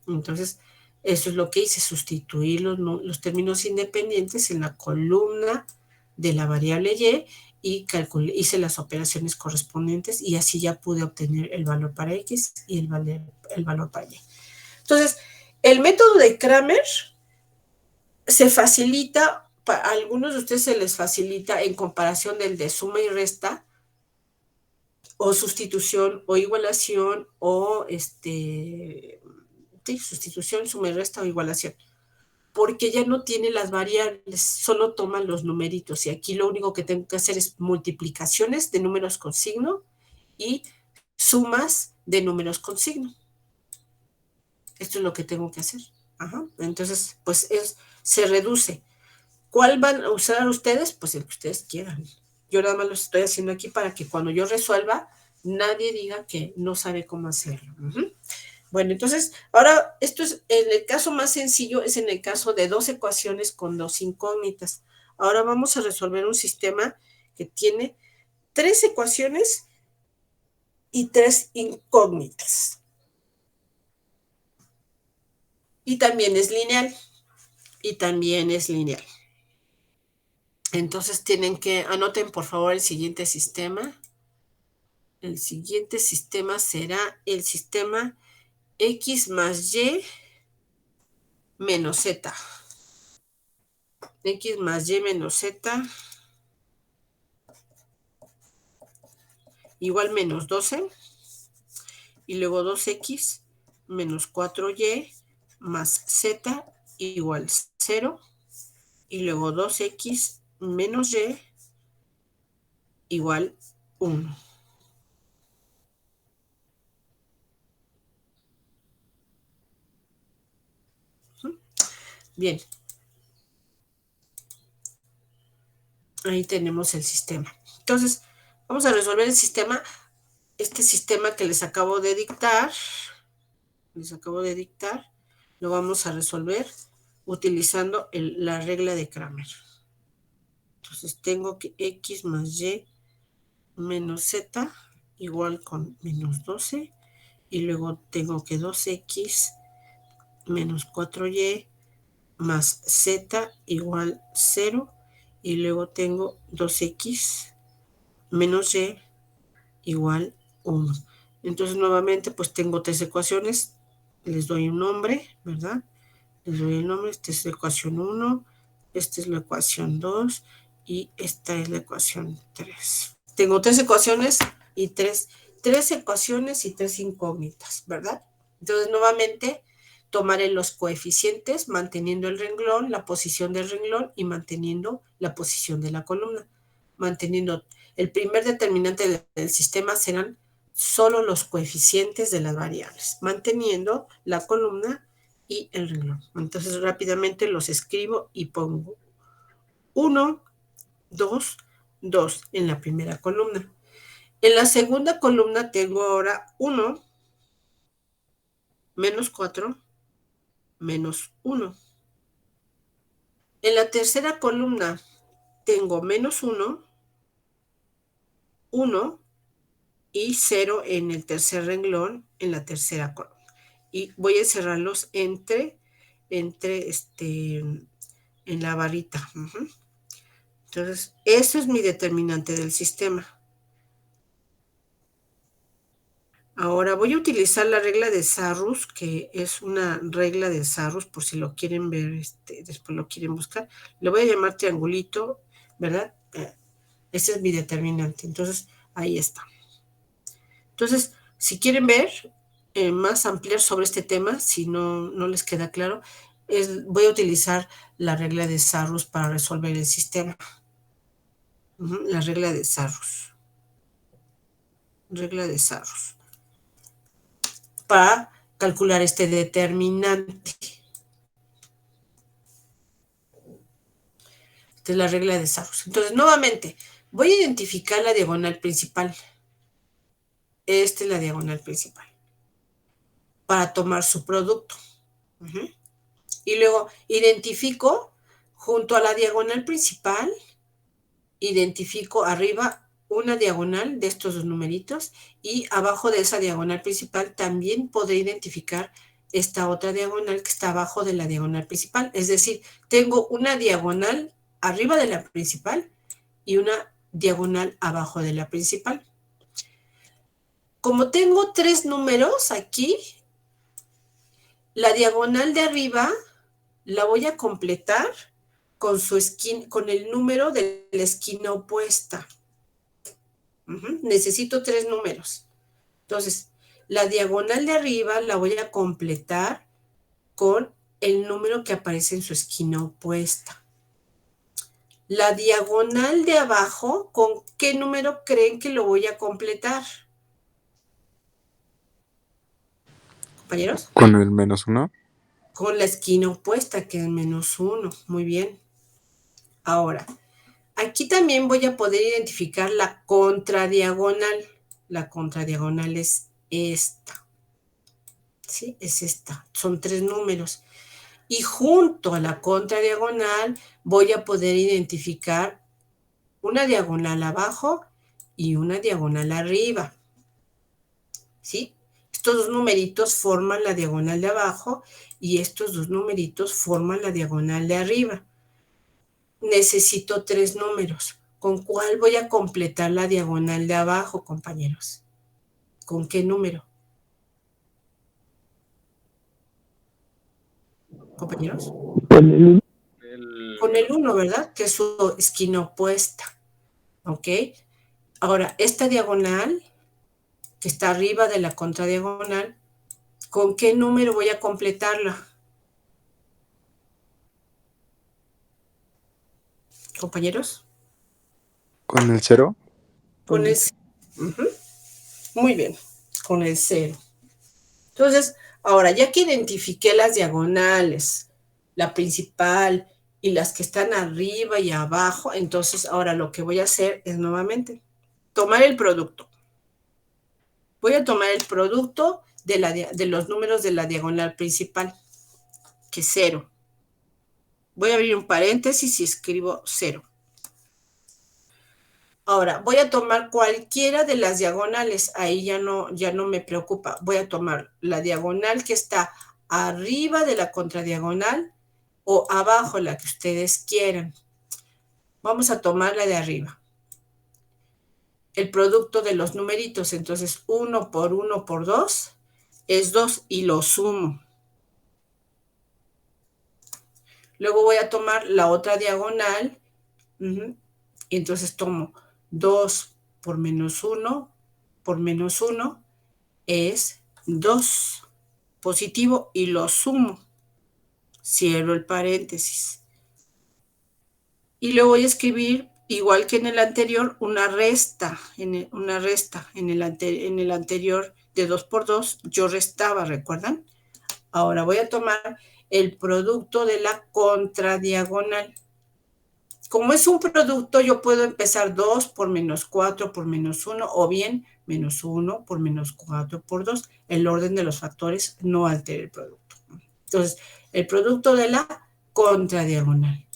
Entonces, eso es lo que hice, sustituir los términos independientes en la columna de la variable Y, y hice las operaciones correspondientes, y así ya pude obtener el valor para X y el valor para Y. Entonces, el método de Kramer se facilita, a algunos de ustedes se les facilita en comparación del de suma y resta, o sustitución, o igualación, o sustitución, suma y resta o igualación, porque ya no tiene las variables, solo toma los numeritos, y aquí lo único que tengo que hacer es multiplicaciones de números con signo y sumas de números con signo. Esto es lo que tengo que hacer. Entonces, pues se reduce. ¿Cuál van a usar ustedes? Pues el que ustedes quieran. Yo nada más lo estoy haciendo aquí para que cuando yo resuelva, nadie diga que no sabe cómo hacerlo. Bueno, entonces, ahora, esto es, en el caso más sencillo, es en el caso de 2 ecuaciones con 2 incógnitas. Ahora vamos a resolver un sistema que tiene 3 ecuaciones y 3 incógnitas. Y también es lineal. Entonces anoten por favor el siguiente sistema. El siguiente sistema será el sistema X más Y menos Z. X más Y menos Z igual menos 12. Y luego 2X menos 4Y más Z igual 0. Y luego 2X menos Y igual 1. Bien. Ahí tenemos el sistema. Entonces, vamos a resolver el sistema, este sistema que les acabo de dictar. Lo vamos a resolver utilizando la regla de Kramer. Entonces, tengo que X más Y menos Z igual con menos 12. Y luego tengo que 2X menos 4Y más Z igual 0. y luego tengo 2x menos y igual 1. Entonces, nuevamente, pues tengo tres ecuaciones. Les doy un nombre, ¿verdad? Les doy el nombre. Esta es la ecuación 1, esta es la ecuación 2 y esta es la ecuación 3. Tengo tres ecuaciones y tres ecuaciones y tres incógnitas, ¿verdad? Entonces, nuevamente, tomaré los coeficientes manteniendo el renglón, la posición del renglón y manteniendo la posición de la columna. Manteniendo el primer determinante del sistema serán solo los coeficientes de las variables, manteniendo la columna y el renglón. Entonces rápidamente los escribo y pongo 1, 2, 2 en la primera columna. En la segunda columna tengo ahora 1, menos 4, menos 1. En la tercera columna tengo menos 1, 1 y 0 en el tercer renglón en la tercera columna. Y voy a encerrarlos en la barrita. Entonces, eso es mi determinante del sistema. Ahora voy a utilizar la regla de Sarrus, que es una regla de Sarrus, por si lo quieren ver, después lo quieren buscar. Le voy a llamar triangulito, ¿verdad? Ese es mi determinante. Entonces, ahí está. Entonces, si quieren ver más ampliar sobre este tema, si no les queda claro, voy a utilizar la regla de Sarrus para resolver el sistema. La regla de Sarrus. Regla de Sarrus. Para calcular este determinante. Esta es la regla de Sarrus. Entonces, nuevamente, voy a identificar la diagonal principal. Esta es la diagonal principal. Para tomar su producto. Y luego identifico junto a la diagonal principal, identifico arriba una diagonal de estos dos numeritos y abajo de esa diagonal principal también podré identificar esta otra diagonal que está abajo de la diagonal principal. Es decir, tengo una diagonal arriba de la principal y una diagonal abajo de la principal. Como tengo tres números aquí, la diagonal de arriba la voy a completar con el número de la esquina opuesta. Necesito tres números. Entonces, la diagonal de arriba la voy a completar con el número que aparece en su esquina opuesta. La diagonal de abajo, ¿con qué número creen que lo voy a completar? ¿Compañeros? ¿Con el -1? Con la esquina opuesta, que es -1. Muy bien. Ahora, aquí también voy a poder identificar la contradiagonal. La contradiagonal es esta. ¿Sí? Es esta. Son tres números. Y junto a la contradiagonal voy a poder identificar una diagonal abajo y una diagonal arriba. ¿Sí? Estos dos numeritos forman la diagonal de abajo y estos dos numeritos forman la diagonal de arriba. Necesito tres números. ¿Con cuál voy a completar la diagonal de abajo, compañeros? ¿Con qué número? ¿Compañeros? Con el 1, ¿verdad? Que es su esquina opuesta. ¿Ok? Ahora, esta diagonal, que está arriba de la contradiagonal, ¿con qué número voy a completarla? ¿Compañeros? ¿Con el 0? Con el 0. Muy bien, con el 0. Entonces, ahora, ya que identifiqué las diagonales, la principal y las que están arriba y abajo, entonces ahora lo que voy a hacer es nuevamente tomar el producto. Voy a tomar el producto de los números de la diagonal principal, que es 0. Voy a abrir un paréntesis y escribo 0. Ahora, voy a tomar cualquiera de las diagonales, ahí ya no me preocupa. Voy a tomar la diagonal que está arriba de la contradiagonal o abajo, la que ustedes quieran. Vamos a tomar la de arriba. El producto de los numeritos, entonces 1 por 1 por 2 es 2 y lo sumo. Luego voy a tomar la otra diagonal, y entonces tomo 2 por menos 1 por menos 1 es 2 positivo y lo sumo. Cierro el paréntesis. Y luego voy a escribir, igual que en el anterior, una resta. En el anterior de 2 por 2 yo restaba, ¿recuerdan? Ahora voy a tomar el producto de la contradiagonal. Como es un producto, yo puedo empezar 2 por menos 4 por menos 1, o bien menos 1 por menos 4 por 2. El orden de los factores no altera el producto. Entonces, el producto de la contradiagonal,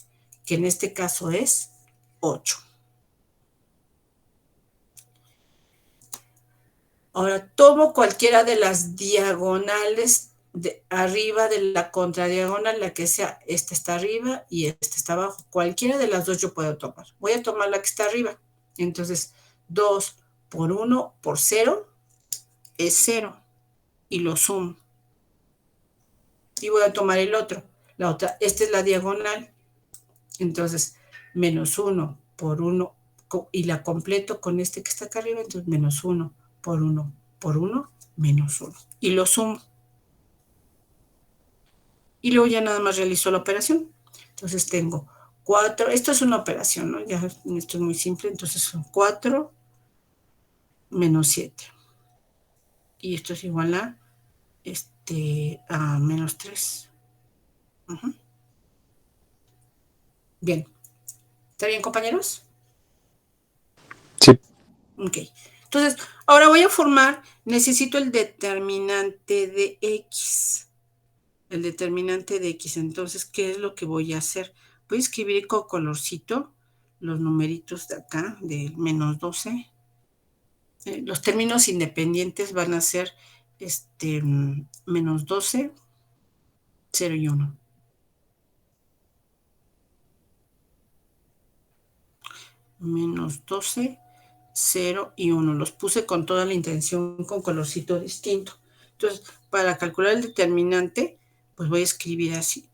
que en este caso es 8. Ahora tomo cualquiera de las diagonales de arriba de la contradiagonal, la que sea, esta está arriba y esta está abajo. Cualquiera de las dos yo puedo tomar. Voy a tomar la que está arriba. Entonces, 2 por 1 por 0 es 0 y lo sumo. Y voy a tomar el otro. La otra, esta es la diagonal. Entonces, menos 1 por 1 y la completo con este que está acá arriba. Entonces, menos 1 por 1 por 1 menos 1. Y lo sumo. Y luego ya nada más realizo la operación. Entonces tengo 4, esto es una operación, ¿no? Ya esto es muy simple, entonces son 4 menos 7. Y esto es igual a menos 3. Bien. ¿Está bien, compañeros? Sí. Ok. Entonces, ahora voy a formar, necesito el determinante de X. El determinante de X. Entonces, ¿qué es lo que voy a hacer? Voy a escribir con colorcito los numeritos de acá, del menos 12. Los términos independientes van a ser menos 12, 0 y 1. Menos 12, 0 y 1. Los puse con toda la intención con colorcito distinto. Entonces, para calcular el determinante, pues voy a escribir así.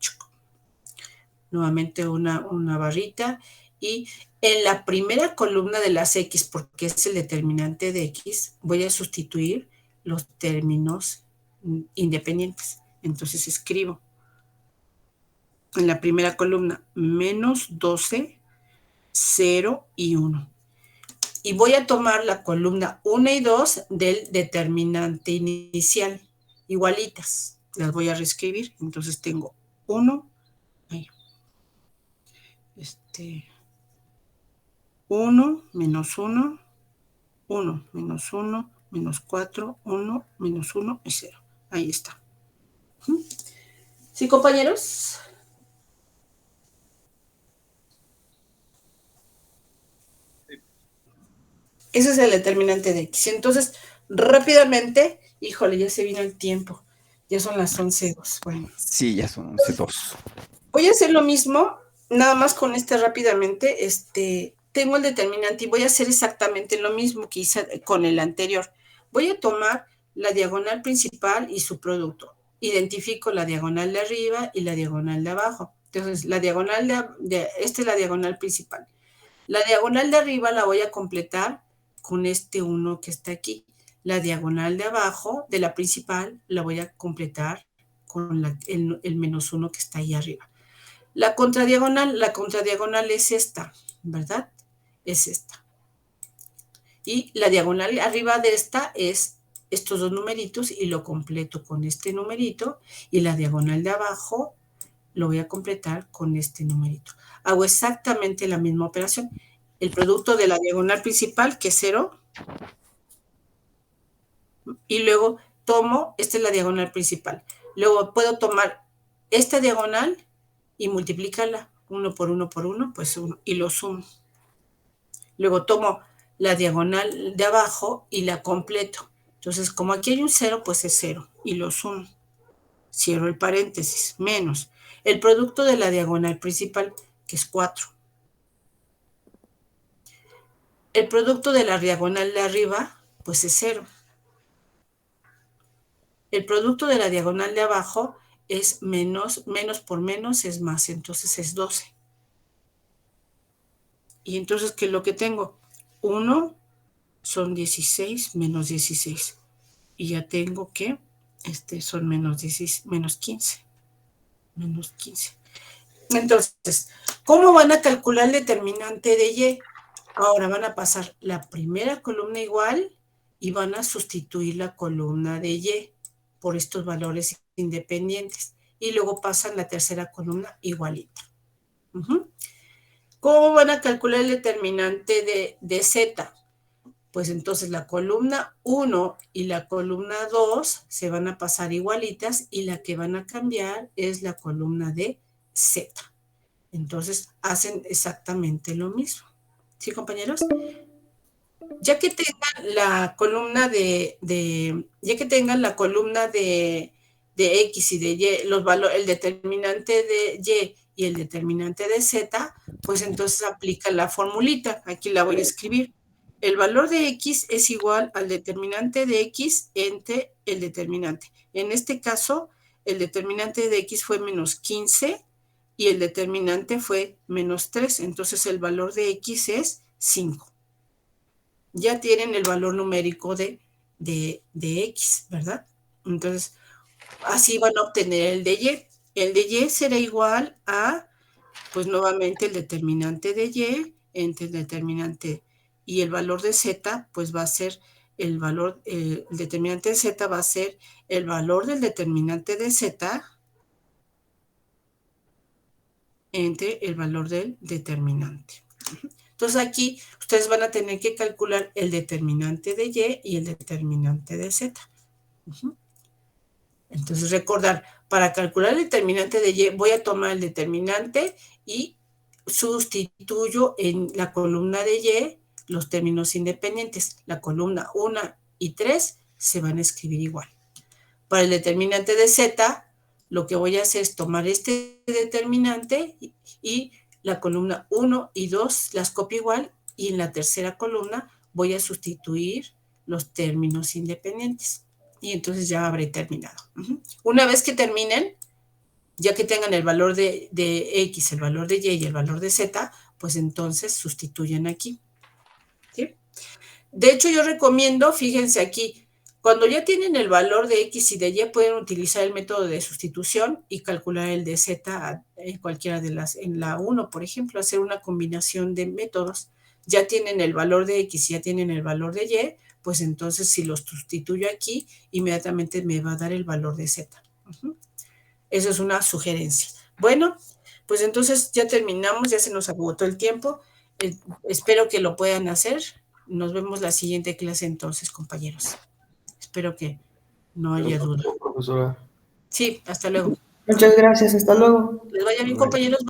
Nuevamente una barrita. Y en la primera columna de las X, porque es el determinante de X, voy a sustituir los términos independientes. Entonces escribo en la primera columna menos 12, 0 y 1. Y voy a tomar la columna 1 y 2 del determinante inicial, igualitas. Las voy a reescribir. Entonces tengo 1, 1, menos 1, 1, menos 1, menos 4, 1, menos 1 y 0. Ahí está. ¿Sí, compañeros? Ese es el determinante de X. Entonces, rápidamente, híjole, ya se vino el tiempo. Ya son las 11:02. Bueno. Sí, ya son 11:02. Voy a hacer lo mismo, nada más con rápidamente. Tengo el determinante y voy a hacer exactamente lo mismo que hice con el anterior. Voy a tomar la diagonal principal y su producto. Identifico la diagonal de arriba y la diagonal de abajo. Entonces, la diagonal esta es la diagonal principal. La diagonal de arriba la voy a completar con este 1 que está aquí. La diagonal de abajo, de la principal, la voy a completar con el menos 1 que está ahí arriba. La contradiagonal es esta, ¿verdad? Es esta. Y la diagonal arriba de esta es estos dos numeritos y lo completo con este numerito. Y la diagonal de abajo lo voy a completar con este numerito. Hago exactamente la misma operación. El producto de la diagonal principal, que es 0. Y luego tomo, esta es la diagonal principal. Luego puedo tomar esta diagonal y multiplicarla 1 por 1 por 1, pues 1, y lo sumo. Luego tomo la diagonal de abajo y la completo. Entonces, como aquí hay un 0, pues es 0, y lo sumo. Cierro el paréntesis, menos el producto de la diagonal principal, que es 4. el producto de la diagonal de arriba, pues es 0. El producto de la diagonal de abajo es menos por menos es más, entonces es 12. Y entonces, ¿qué es lo que tengo? 1 son 16 menos 16. Y ya tengo que son menos 15. Menos 15. Entonces, ¿cómo van a calcular el determinante de Y? Ahora van a pasar la primera columna igual y van a sustituir la columna de Y por estos valores independientes. Y luego pasan la tercera columna igualita. ¿Cómo van a calcular el determinante de Z? Pues entonces la columna 1 y la columna 2 se van a pasar igualitas y la que van a cambiar es la columna de Z. Entonces hacen exactamente lo mismo. ¿Sí, compañeros? Ya que tengan la columna de X y de Y, el determinante de Y y el determinante de Z, pues entonces aplica la formulita. Aquí la voy a escribir. El valor de X es igual al determinante de X entre el determinante. En este caso, el determinante de X fue menos 15 y el determinante fue menos 3. Entonces el valor de X es 5. Ya tienen el valor numérico de X, ¿verdad? Entonces, así van a obtener el de Y. El de Y será igual a, pues nuevamente el determinante de Y entre el determinante y el valor de Z, pues va a ser el valor, el determinante de Z va a ser el valor del determinante de Z entre el valor del determinante. Entonces aquí ustedes van a tener que calcular el determinante de Y y el determinante de Z. Entonces recordar, para calcular el determinante de Y voy a tomar el determinante y sustituyo en la columna de Y los términos independientes. La columna 1 y 3 se van a escribir igual. Para el determinante de Z, lo que voy a hacer es tomar este determinante y la columna 1 y 2 las copio igual y en la tercera columna voy a sustituir los términos independientes. Y entonces ya habré terminado. Una vez que terminen, ya que tengan el valor de X, el valor de Y y el valor de Z, pues entonces sustituyen aquí. ¿Sí? De hecho, yo recomiendo, fíjense aquí, cuando ya tienen el valor de X y de Y, pueden utilizar el método de sustitución y calcular el de Z en cualquiera de las, en la 1, por ejemplo, hacer una combinación de métodos. Ya tienen el valor de X y ya tienen el valor de Y, pues entonces si los sustituyo aquí, inmediatamente me va a dar el valor de Z. Eso es una sugerencia. Bueno, pues entonces ya terminamos, ya se nos agotó el tiempo. Espero que lo puedan hacer. Nos vemos la siguiente clase entonces, compañeros. Espero que no haya duda. Profesora. Sí, hasta luego. Muchas gracias, hasta luego. Les vaya bien, compañeros.